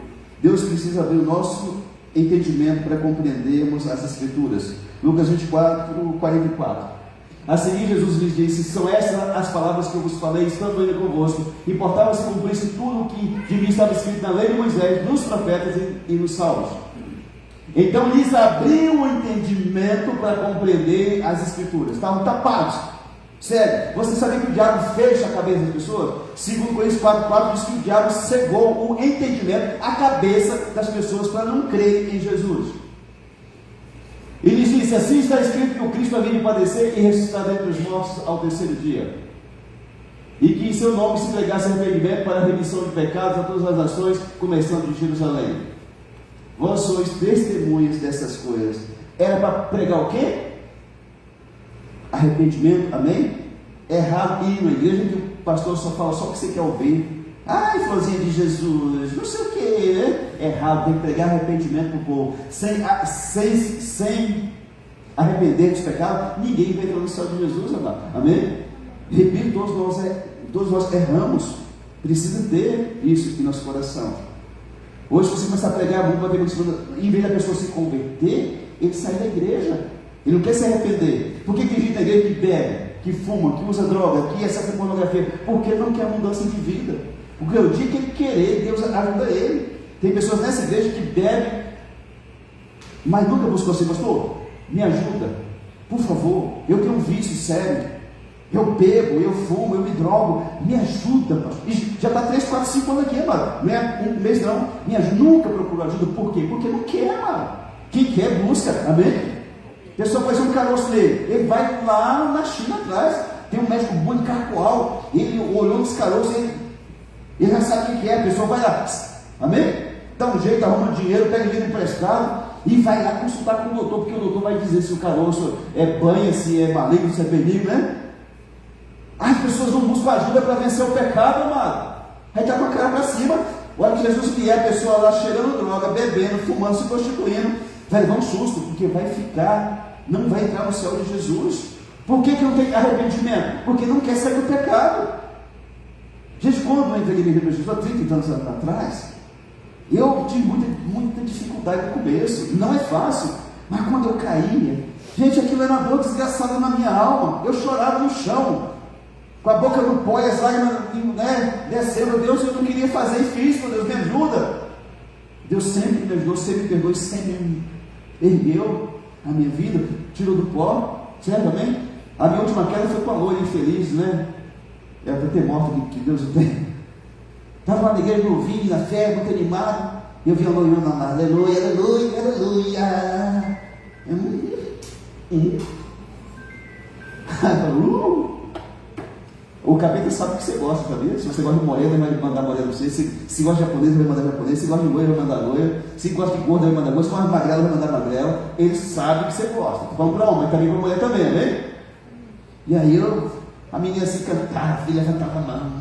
Deus precisa abrir o nosso entendimento para compreendermos as Escrituras. Lucas 24, 44. A seguir Jesus lhes disse: são essas as palavras que eu vos falei, estando ainda convosco. Importava-se cumprisse tudo o que de mim estava escrito na lei de Moisés, nos profetas e nos salmos. Então lhes abriu o entendimento para compreender as Escrituras. Estavam tapados. Sério, você sabia que o diabo fecha a cabeça das pessoas? Segundo Coríntios 4,4 diz que o diabo cegou o entendimento, a cabeça das pessoas para não crerem em Jesus. E lhes disse: assim está escrito que o Cristo havia de padecer e ressuscitar dentre os mortos ao terceiro dia, e que em seu nome se pregasse arrependimento para a remissão de pecados a todas as nações, começando de Jerusalém. Vós sois testemunhas dessas coisas. Era para pregar o quê? Arrependimento, amém? É errado ir na igreja que o pastor só fala só o que você quer ouvir. Ai, florzinha de Jesus, não sei o que, né? É errado, tem que pregar arrependimento para o povo. Sem arrepender dos pecados, ninguém vai entrar no céu de Jesus, amado. Amém? Repito, todos nós erramos. Precisa ter isso aqui no nosso coração. Hoje, se você começar a pregar muito, vai ter muito, em vez da pessoa se converter, ele sai da igreja. Ele não quer se arrepender. Por que tem gente na igreja que bebe, que fuma, que usa droga, que acessa pornografia? Porque não quer mudança de vida. Porque o dia que ele querer, Deus ajuda ele. Tem pessoas nessa igreja que bebem, mas nunca buscou assim: pastor, me ajuda, por favor, eu tenho um vício sério, eu bebo, eu fumo, eu me drogo, me ajuda, pastor. E já está 3, 4, 5 anos aqui, mano. Não é um mês não, me ajuda. Nunca procurou ajuda. Por quê? Porque não quer, mano. Quem quer, busca, amém? A pessoa faz um caroço nele, ele vai lá na China atrás, tem um médico bom de Carcoal, ele olhou nos caroços, ele já sabe quem que é, a pessoa vai lá, amém? Dá um jeito, arruma dinheiro, pega dinheiro emprestado e vai lá consultar com o doutor, porque o doutor vai dizer se o caroço é banha, se é maligno, se é benigno, né? As pessoas não buscam ajuda para vencer o pecado, amado. Aí está com a cara para cima. Olha que Jesus vier, a pessoa lá cheirando droga, bebendo, fumando, se prostituindo, vai levar um susto, porque vai ficar não vai entrar no céu de Jesus. Por que não tem arrependimento? Porque não quer sair do pecado. Gente, quando eu entrei na igreja de Jesus, há 30 anos atrás, eu tive muita dificuldade no começo. Não é fácil, mas quando eu caía, gente, aquilo era uma dor desgraçada na minha alma. Eu chorava no chão, com a boca no pó e as lágrimas, né, descendo. Deus, eu não queria fazer e fiz, meu Deus, me ajuda. Deus sempre me ajudou, sempre me perdoou, sempre me ergueu a minha vida, tirou do pó, certo? Amém? A minha última queda foi com a loira infeliz, né? Era para ter morto, que Deus o tem. Estava lá na igreja, no ouvindo, na fé, muito animado. Eu vi a loira lá, aleluia, aleluia, aleluia. O capeta sabe o que você gosta, sabia? Se você gosta de morena, ele vai mandar morena para você. Se gosta de japonês, ele vai mandar japonês. Se gosta de loira, vai mandar loira. Se gosta de gorda, vai mandar gorda. Se gosta de magrela, vai mandar magrela. Ele sabe o que você gosta. Vamos para homem, também para mulher também, né? E aí a menina assim cantava, a filha levantava a mão.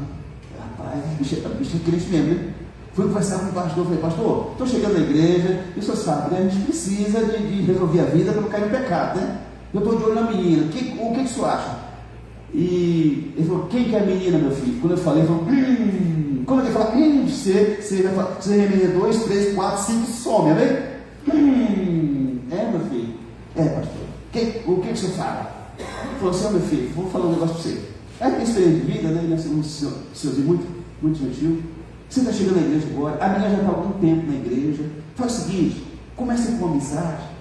Rapaz, a bicha é crente mesmo, né? Fui conversar com o pastor, falei, pastor, estou chegando na igreja, e o senhor sabe, né? A gente precisa de resolver a vida para não cair no pecado, né? Eu estou de olho na menina, o que o senhor acha? E ele falou, quem que é a menina, meu filho? Quando eu falei, ele falou, como é que ele fala? Você vai falar, você é menina 2, 3, 4, 5, some, amém? Meu filho? Pastor. O que o senhor fala? Ele falou assim, meu filho, vou falar um negócio para você. Tem experiência de vida, né? Ele é um senhorzinho muito gentil. Você está chegando na igreja agora, a menina já está há algum tempo na igreja. Faz o seguinte, comece com amizade.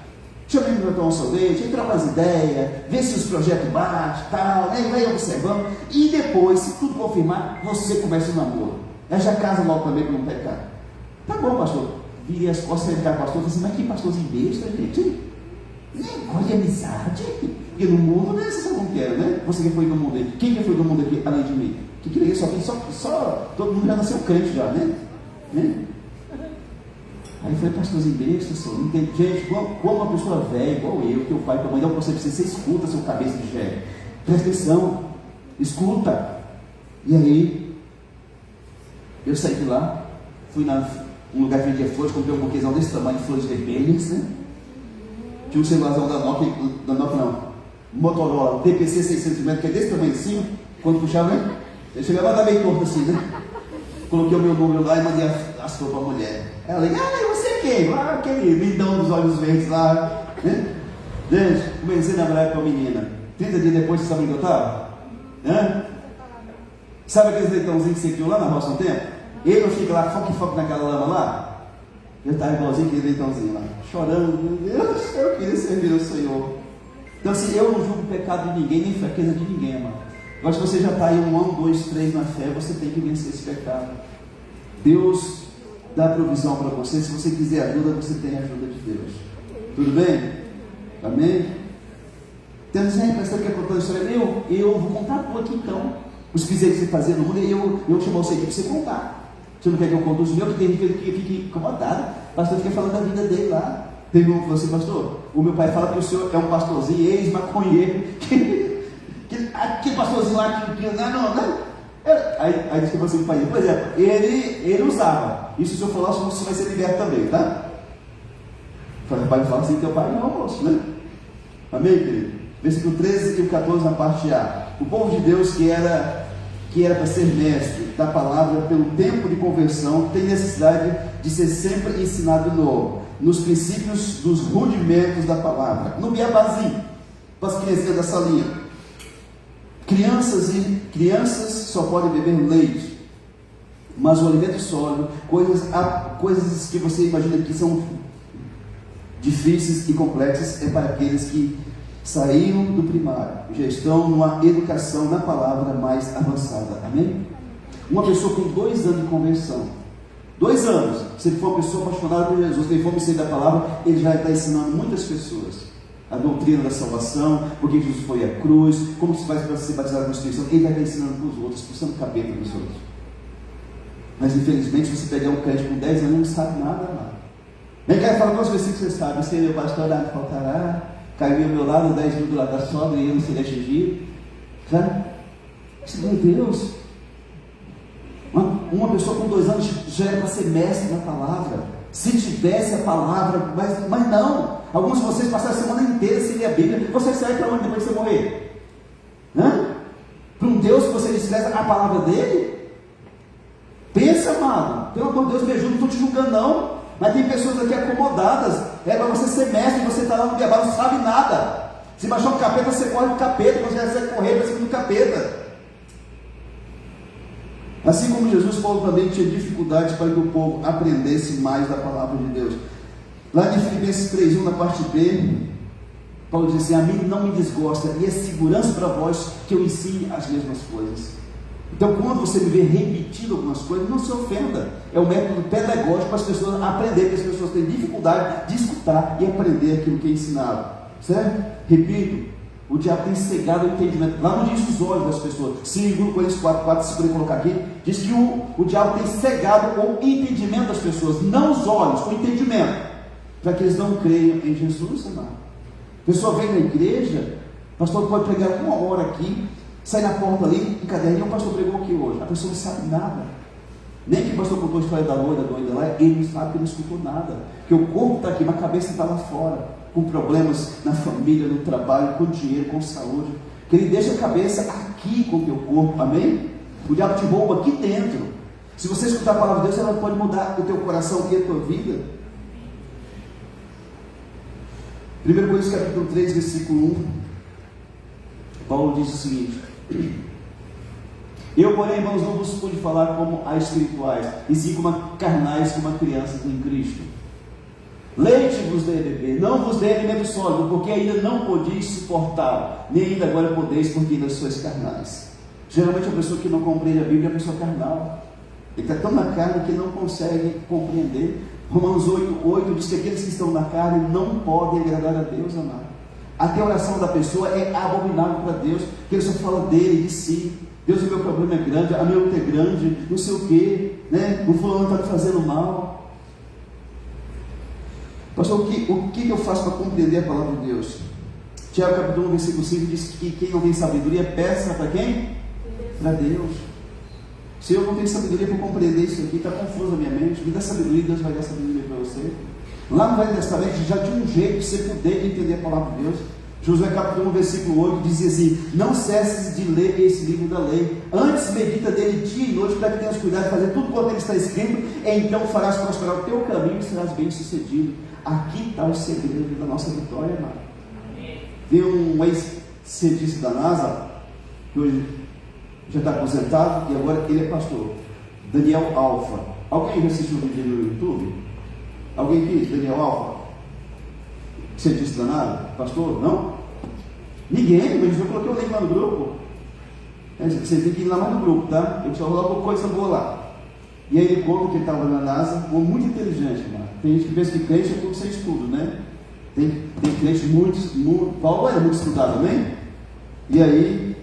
Chama ele para tomar um sorvete, troca umas ideias, vê se os projetos batem, tal, né? Vai observando. E depois, se tudo confirmar, você começa o namoro. Aí já casa logo também para não pecar. Tá bom, pastor. Virei as costas para o pastor e falei assim, mas que pastorzinho besta, gente. Negócio de amizade. Porque no mundo, né? Você sabe como que era, né? Você que foi do mundo aí. Quem que foi do mundo aqui, além de mim? Que queria só todo mundo já nasceu crente já, né? Aí eu falei, pastorzinho besta, senhor, não tem gente, como uma pessoa velha, igual eu, teu pai, tua mãe, dá um conselho para você escuta seu cabeça de velho, presta atenção, escuta. E aí, eu saí de lá, fui num lugar que vendia flores, comprei um buquezão desse tamanho de flores vermelhas, né? Tinha um celularzão da Nokia não, Motorola, DPC 600 que é desse tamanho assim, quando puxava, né? Eu chegava a dar meio torto assim, né? Coloquei o meu número lá e mandei as flores para a mulher. Ela disse, você é quem? Aquele lindão dos olhos verdes lá, né? Gente, comecei a namorar com a menina. 30 dias depois, você sabe onde eu estava? Sabe aqueles leitãozinhos que você criou lá na roça um tempo? Ele não fica lá, foque naquela lama lá? Eu estava igualzinho aquele leitãozinho lá, chorando, meu Deus, eu queria servir o Senhor. Então assim, eu não julgo o pecado de ninguém, nem fraqueza de ninguém, mano. Agora, se você já está aí 1 ano, 2, 3 na fé, você tem que vencer esse pecado. Deus dá provisão para você. Se você quiser ajuda, você tem a ajuda de Deus. Tudo bem? Amém? Tem gente pensando que é contando a história. Eu vou contar tudo aqui então. Os que você fazer no mundo, eu chamar você aqui para você contar. Você não quer que eu conte os meus? Que tem gente que fica incomodado. O pastor fica falando da vida dele lá. Teve um que falou assim, pastor, o meu pai fala que o senhor é um pastorzinho, ex-maconheiro. Aquele pastorzinho lá que não. Aí disse que você me pai, por exemplo, ele usava. E se o senhor falar, você vai ser liberto também, tá? O pai fala assim, teu pai não, moço, né? Amém, querido? Versículo 13 e 14 na parte A. O povo de Deus que era para ser mestre da palavra pelo tempo de conversão, tem necessidade de ser sempre ensinado de novo, nos princípios dos rudimentos da palavra, no beabazinho, para as crianças da salinha. Crianças só podem beber leite, mas o alimento sólido, coisas que você imagina que são difíceis e complexas, é para aqueles que saíram do primário, já estão numa educação na palavra mais avançada. Amém? Uma pessoa com 2 anos de conversão, 2 anos, se ele for uma pessoa apaixonada por Jesus, tem fome e sede da palavra, ele já está ensinando muitas pessoas a doutrina da salvação, porque Jesus foi à cruz, como se faz para ser batizado no Espírito Santo. Ele vai estar ensinando para os outros, puxando capeta para os outros. Mas infelizmente, se você pegar um crente com 10 anos, não sabe nada, mano. Vem cá e fala quantos versículos você sabe. Você, meu pastor, nada faltará, caiu ao meu lado, 10 mil do lado da sogra e eu não seria atingido. Sabe? Meu Deus. Uma pessoa com 2 anos já era para ser mestre da palavra. Se tivesse a palavra, mas não. Alguns de vocês passaram a semana inteira sem ler a Bíblia. Você sai para onde depois de você morrer? Para um Deus que você despreza a palavra dele? Pensa, amado. Pelo amor de Deus, me ajuda, não estou te julgando não. Mas tem pessoas aqui acomodadas. É para você ser mestre, você está lá no diabo, não sabe nada. Se baixar um capeta, você corre do capeta. Você vai correr para cima do capeta. Assim como Jesus falou também que tinha dificuldade para que o povo aprendesse mais da palavra de Deus. Lá em Filipenses 3:1, na parte B, Paulo diz assim: a mim não me desgosta, e é segurança para vós que eu ensine as mesmas coisas. Então, quando você me vê repetindo algumas coisas, não se ofenda. É um método pedagógico para as pessoas aprenderem, porque as pessoas têm dificuldade de escutar e aprender aquilo que é ensinado. Certo? Repito, o diabo tem cegado o entendimento. Lá não diz os olhos das pessoas. Segundo Coríntios 4:4, se puder colocar aqui, diz que o diabo tem cegado o entendimento das pessoas, não os olhos, o entendimento, para que eles não creiam em Jesus, amado. A pessoa vem na igreja, o pastor pode pregar 1 hora aqui, sai na porta ali, em caderninho, o pastor pregou aqui hoje. A pessoa não sabe nada. Nem que o pastor contou a história da loira doida lá, ele não sabe que não escutou nada. Porque o corpo está aqui, mas a cabeça está lá fora, com problemas na família, no trabalho, com dinheiro, com saúde. Que ele deixa a cabeça aqui com o teu corpo, amém? O diabo te rouba aqui dentro. Se você escutar a palavra de Deus, ela pode mudar o teu coração e a tua vida. 1 Coríntios capítulo 3, versículo 1, Paulo diz o seguinte: eu, porém, irmãos, não vos pude falar como a espirituais, e sim como a carnais, como a crianças em Cristo. Leite vos dei a beber, não vos dei alimento sólido, porque ainda não podeis suportá-lo, nem ainda agora podeis, porque ainda sois carnais. Geralmente a pessoa que não compreende a Bíblia é a pessoa carnal. Ele está tão na carne que não consegue compreender. Romanos 8:8 diz que aqueles que estão na carne não podem agradar a Deus, amado. Até a oração da pessoa é abominável para Deus, porque ele só fala dele, de si. Deus, o meu problema é grande, a minha luta é grande, não sei o que, né? O fulano está me fazendo mal. Pastor, o que eu faço para compreender a palavra de Deus? Tiago capítulo 1, versículo 5 diz que quem não tem sabedoria, peça para quem? Para Deus. Se eu não tenho sabedoria para compreender isso aqui, está confuso a minha mente, me dá sabedoria, Deus vai dar sabedoria para você. Lá no Velho Testamento, já de um jeito que você poder entender a palavra de Deus. Josué capítulo 1, versículo 8 dizia assim: não cesses de ler esse livro da lei, antes medita dele dia e noite, para que tenhas cuidado de fazer tudo quanto ele está escrito, então farás prosperar o teu caminho e serás bem sucedido. Aqui está o segredo da nossa vitória, amado. Tem um ex-cientista da NASA, que hoje já está aposentado, e agora ele é pastor, Daniel Alfa. Alguém já assistiu o vídeo no YouTube? Alguém aqui, Daniel Alfa? Cientista da NASA? Pastor? Não? Ninguém, mas eu coloquei o link lá no grupo. Você tem que ir lá no grupo, tá? Eu só vou lá por coisa boa lá. E aí ele conta que ele estava na NASA, um muito inteligente, mano. Tem gente que pensa que crente é tudo sem estudo, né? Tem crente muito. Paulo era muito estudado, amém? E aí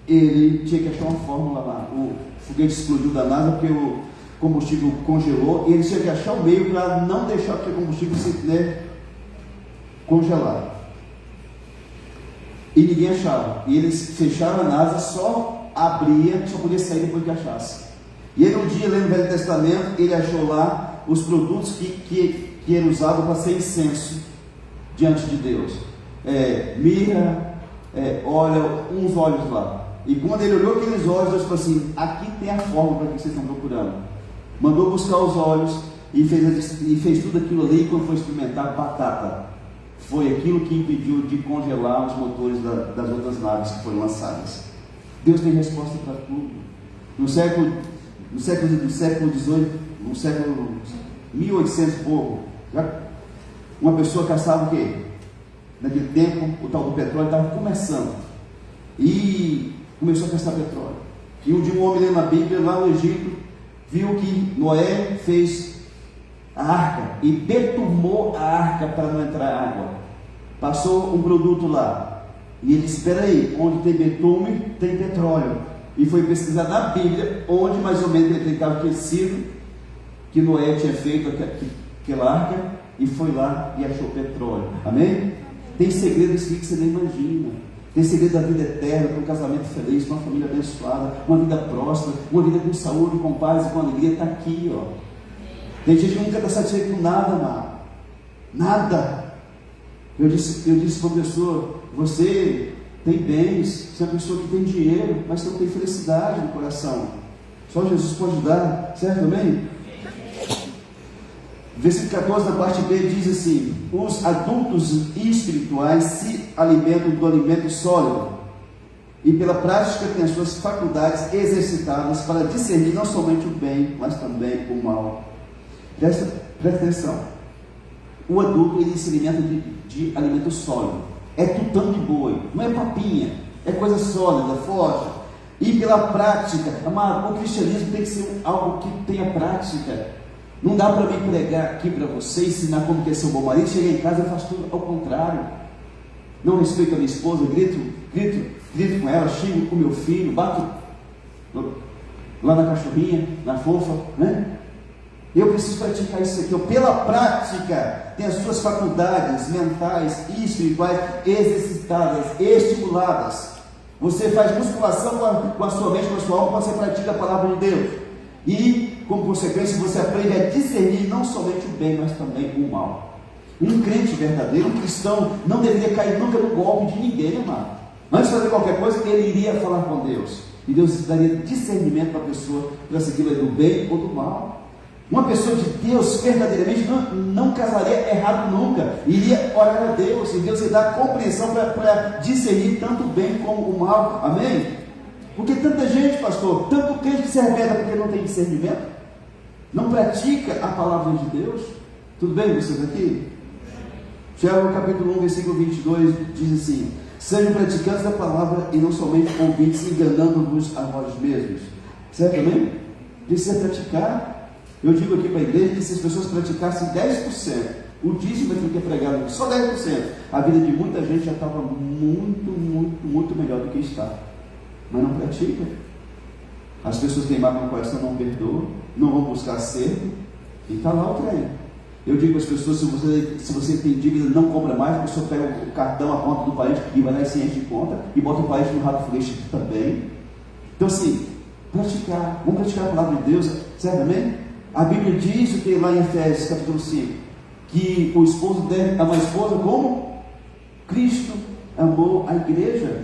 ele tinha que achar uma fórmula lá. O foguete explodiu da NASA porque o combustível congelou, e ele tinha que achar o meio para não deixar aquele combustível se congelar. E ninguém achava. E eles fecharam a NASA, só podia sair depois que achasse. E aí um dia, lendo o Velho Testamento, ele achou lá os produtos que eram usados para ser incenso diante de Deus. Mirra, óleo, uns óleos lá. E quando ele olhou aqueles óleos, Deus falou assim: aqui tem a fórmula para que vocês estão procurando. Mandou buscar os óleos e fez tudo aquilo ali. E quando foi experimentar, batata. Foi aquilo que impediu de congelar os motores das outras naves que foram lançadas. Deus tem resposta para tudo. No século XVIII, no século 1800 e pouco, uma pessoa caçava o quê? Naquele tempo, o tal do petróleo estava começando. E começou a caçar petróleo. E um dia um homem lendo na Bíblia, lá no Egito, viu que Noé fez a arca e betumou a arca para não entrar água. Passou um produto lá. E ele disse: espera aí, onde tem betume, tem petróleo. E foi pesquisar na Bíblia, onde mais ou menos ele estava aquecido, que Noé tinha feito aquela arca, e foi lá e achou petróleo. Amém? Tem segredos que você nem imagina. Tem segredo da vida eterna, para um casamento feliz, para uma família abençoada, uma vida próspera, uma vida com saúde, com paz e com alegria. Está aqui, ó. Tem gente que nunca está satisfeito com nada, amado. Nada. Eu disse para a pessoa, você tem bens, você é uma pessoa que tem dinheiro, mas não tem felicidade no coração. Só Jesus pode dar, certo? Amém? Versículo 14, na parte B, diz assim: os adultos espirituais se alimentam do alimento sólido e pela prática têm as suas faculdades exercitadas para discernir não somente o bem, mas também o mal. Presta atenção. O adulto, ele se alimenta de alimento sólido. É tutano de boi, não é papinha, é coisa sólida, forte. E pela prática, o cristianismo tem que ser algo que tenha prática. Não dá para mim pregar aqui para você, ensinar como que é ser um bom marido, chegar em casa e faz tudo ao contrário. Não respeito a minha esposa, grito com ela, xingo com meu filho, bato lá na cachorrinha, na fofa, né? Eu preciso praticar isso aqui. Pela prática, tem as suas faculdades mentais e espirituais exercitadas, estimuladas. Você faz musculação com a sua mente, com a sua alma, quando você pratica a palavra de Deus. E, como consequência, você aprende a discernir não somente o bem, mas também o mal. Um crente verdadeiro, um cristão, não deveria cair nunca no golpe de ninguém, amado. Antes de fazer qualquer coisa, ele iria falar com Deus. E Deus daria discernimento para a pessoa, para se aquilo é do bem ou do mal. Uma pessoa de Deus verdadeiramente não casaria errado nunca. Iria orar a Deus, e Deus ia dar compreensão para discernir tanto o bem como o mal. Amém? Porque tanta gente, pastor, tanto crente que se arrebenta porque não tem discernimento, não pratica a palavra de Deus. Tudo bem vocês aqui? Tiago capítulo 1, versículo 22 diz assim: sejam praticantes da palavra e não somente ouvintes, enganando-vos a vós mesmos. Certo, amém? Precisa praticar. Eu digo aqui para a igreja que se as pessoas praticassem 10%, o dízimo que é pregado, só 10%, a vida de muita gente já estava muito melhor do que está. Mas não pratica. As pessoas queimaram o coração, não perdoam, não vão buscar acerto, e está lá o trem. Eu digo para as pessoas, se você tem dívida, não compra mais, a pessoa pega o cartão, a conta do parente e vai lá e se enche de conta e bota o parente no rabo flecha também. Então assim, praticar, vamos praticar a palavra de Deus, certo? Amém? A Bíblia diz o que lá em Efésios capítulo 5, que o esposo deve amar a esposa como Cristo amou a igreja,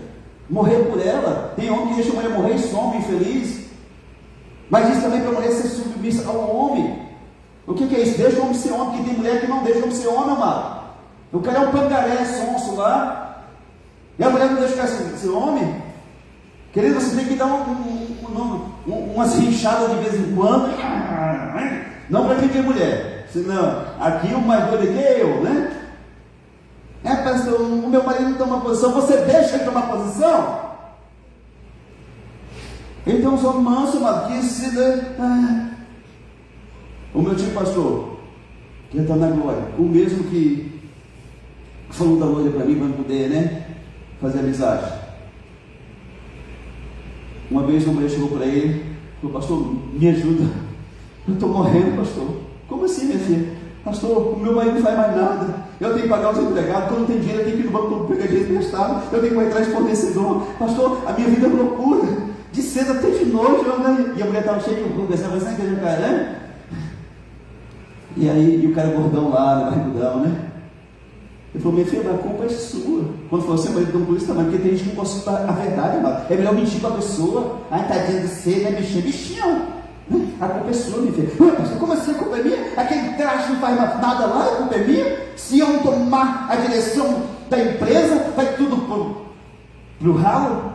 morrer por ela. Tem homem que deixa a mulher morrer e some infeliz, mas diz também para a mulher ser submissa ao homem. O que é isso? Deixa o homem ser homem, porque tem mulher que não deixa o homem ser homem, amado. O cara é um pangaré sonso lá, e a mulher não deixa o cara ser homem. Querido, você tem que dar umas rinchadas de vez em quando. Não para quem é mulher, senão aqui o mais doido é eu, né? Pastor, o meu marido não toma posição, você deixa ele tomar posição? Então sou manso, amado, que se o meu tio pastor, que está na glória, o mesmo que falou da glória para mim, para poder, né, fazer amizade. Uma vez uma mulher chegou para ele, falou: pastor, me ajuda, eu estou morrendo, pastor. Como assim, minha filha? Pastor, o meu marido não faz mais nada, eu tenho que pagar os empregados, quando não tem dinheiro eu tenho que ir no banco pegar dinheiro emprestado, eu tenho que ir atrás de fornecedor. Pastor, a minha vida é loucura, de cedo até de noite, e a mulher estava cheia de conversando, mas não é que né? E aí, e o cara gordão lá, barrigudão, né? Ele falou: minha filha, a culpa é sua. Quando falou assim, marido, não por isso também, porque tem gente que não consegue a verdade, mano. É melhor mentir para a pessoa. Ai, tadinha de ser, né, bichinho? A culpa é sua, minha filha. Pastor, como assim a culpa é minha? Aquele traste não faz nada lá, a culpa é minha? Se eu não tomar a direção da empresa, vai tudo pro ralo?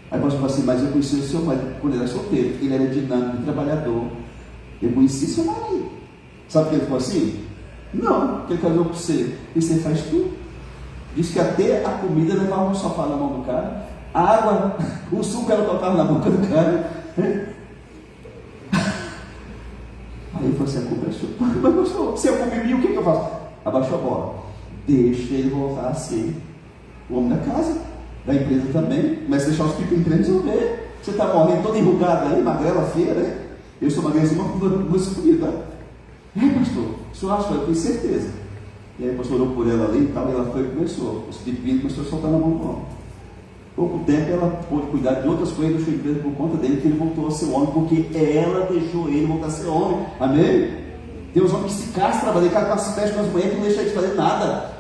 Aí o pastor falou assim: mas eu conheci o seu marido quando ele era solteiro. Ele era dinâmico, trabalhador. Eu conheci seu marido. Sabe o que ele falou assim? Não, que ele casou com você. E você faz tudo. Diz que até a comida levava um sofá na mão do cara, a água, o suco ela tocava na boca do cara. Aí ele falou assim: a culpa é sua. Mas pastor, se eu comi mil, o que eu faço? Abaixou a bola. Deixa ele voltar a ser o homem da casa, da empresa também. Mas deixar os pipinhos resolver. Você está morrendo todo enrugado aí, magrela, feia, né? Eu sou magrela, uma escolhida, tá? Pastor, o senhor acha? Eu tenho certeza. E aí o pastor orou por ela ali e tal, e ela foi e começou. Os pepinos começou a soltar na mão do homem. Pouco tempo ela pôde cuidar de outras coisas, deixou a empresa por conta dele, que ele voltou a ser homem, porque ela deixou ele voltar a ser homem. Amém? Tem uns homens que se castram, ele cai com as pés com as mulheres, que não deixa de fazer nada.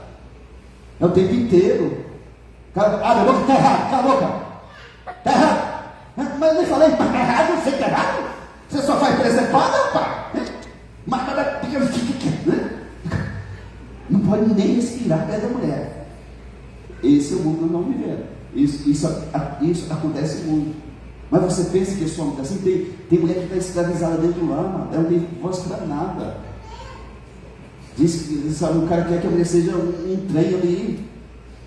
É o tempo inteiro. Abre a boca, está errado, cala a boca. Está errado. Mas eu nem falei, está errado, eu sei que está errado. Você só faz preservada, rapaz. Mas não pode nem respirar perto da mulher. Esse é o mundo que nós não vivemos. Isso acontece muito. Mas você pensa que é só assim? Tem mulher que está escravizada dentro do lar, mano. Ela não tem voz para nada. Diz que sabe, o cara quer que a mulher seja um trem ali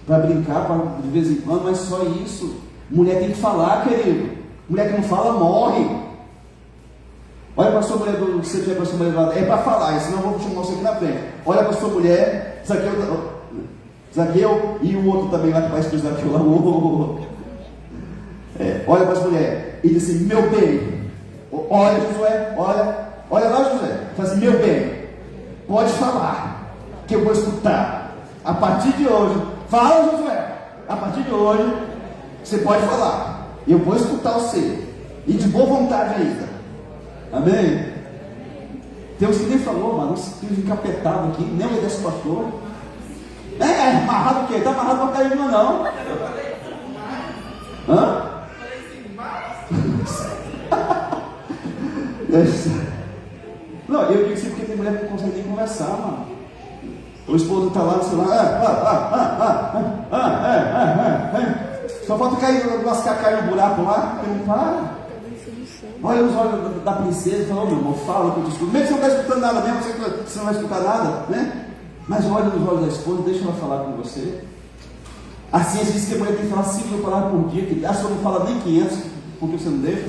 para brincar de vez em quando, mas só isso. Mulher tem que falar, querido. Mulher que não fala morre. Olha para a sua mulher, se você tiver para a sua mulher do lado, é para falar, senão eu vou chamar você aqui na frente. Olha para a sua mulher, Zaqueu e o outro também lá que vai estudar Zaqueu lá, olha para as mulheres e diz assim: meu bem, olha Josué, olha lá Josué, faz assim: meu bem, pode falar, que eu vou escutar. A partir de hoje, fala Josué, a partir de hoje, você pode falar, eu vou escutar você, e de boa vontade ainda. Amém? Tem uns que nem falou, mano, uns encapetados aqui, nem obedece o pastor. Amarrado o quê? Está amarrado para cair não. Hã? Não, eu digo assim porque tem mulher que não consegue nem conversar, mano. O esposo está lá no celular, só falta cair, lascar, cair no buraco lá, ele não para. Olha os olhos da princesa e fala: meu irmão, fala que eu te escuto. Mesmo que você não está escutando nada mesmo, você não vai escutar nada, né? Mas olha nos olhos da esposa, deixa ela falar com você. Assim, a gente diz que a mulher tem que falar 5 palavras por dia, que a sua não fala nem 500, porque você não deixa.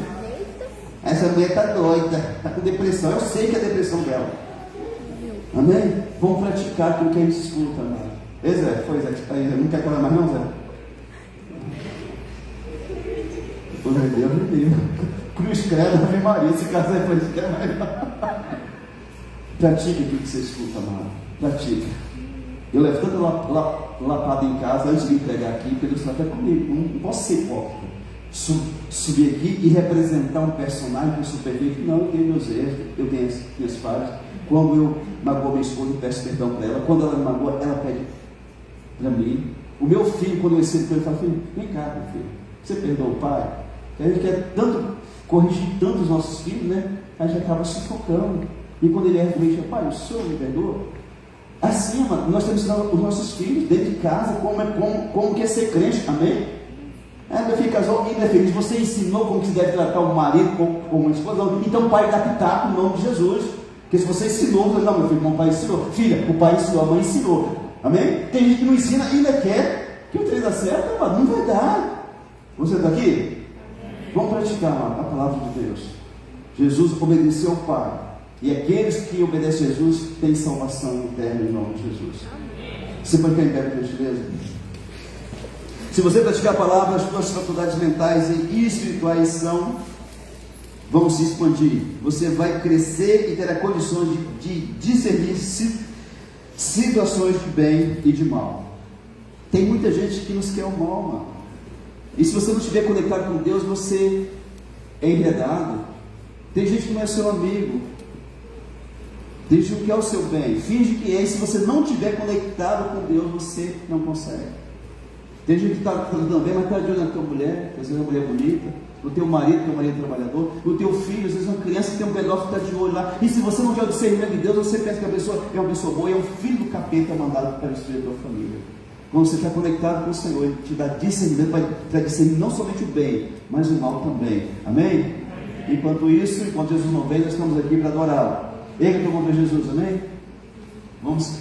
Essa mulher está doida, está com depressão. Eu sei que é a depressão dela. Amém? Vamos praticar aquilo que a gente escuta, mano. Zé, foi Zé, não quer falar mais não, Zé? Por Deus, meu Deus. Cruz credo, Ave Maria, esse caso aí foi isso que é mais. Pratique aquilo que você escuta, mano. Pratica. Eu levo tanta lapada em casa antes de entregar aqui, porque Deus está até comigo. Não posso ser hipócrita. Subir aqui e representar um personagem que eu sou perfeito. Não, eu tenho meus erros, eu tenho as minhas falhas. Quando eu magoo minha esposa, eu peço perdão para ela. Quando ela me magoa, ela pede para mim. O meu filho, quando eu recebo para ele, fala: filho, vem cá, meu filho, você perdoa o pai? A gente quer tanto corrigir tanto os nossos filhos, né? A gente acaba sufocando. E quando ele erra, ele fala: pai, o senhor me perdoa? Assim, mano, nós temos que ensinar os nossos filhos dentro de casa como que é ser crente, amém? Meu filho casou, minha filha, você ensinou como que se deve tratar o marido com uma esposa? Então o pai dá pitaco no nome de Jesus. Porque se você ensinou, não, meu filho, o pai ensinou. Filha, o pai ensinou, a mãe ensinou. Amém? Tem gente que não ensina e ainda quer que o trem dá certo, mano, não vai dar. Você está aqui? Vamos praticar, mano, a palavra de Deus. Jesus obedeceu ao Pai. E aqueles que obedecem a Jesus têm salvação eterna em nome de Jesus. Você pode ficar em pé, por gentileza? Se você praticar a palavra, as suas faculdades mentais e espirituais vão se expandir. Você vai crescer e terá condições de discernir situações de bem e de mal. Tem muita gente que nos quer o mal, mano. E se você não estiver conectado com Deus, você é enredado. Tem gente que não é seu amigo. Tem gente que quer o seu bem. Finge que é. E se você não estiver conectado com Deus, você não consegue. Tem gente que está dando bem, mas está de olho na tua mulher, às vezes é uma mulher bonita, no teu marido, que é um marido trabalhador, no teu filho, às vezes é uma criança que tem um pedófilo que está de olho lá. E se você não tiver o discernimento de Deus, você pensa que a pessoa é uma pessoa boa, é um filho do capeta mandado para destruir a tua família. Quando você está conectado com o Senhor, Ele te dá discernimento para discernir não somente o bem, mas o mal também. Amém? Enquanto isso, enquanto Jesus não vem, nós estamos aqui para adorá-lo. Ele que tomou para Jesus, amém? Vamos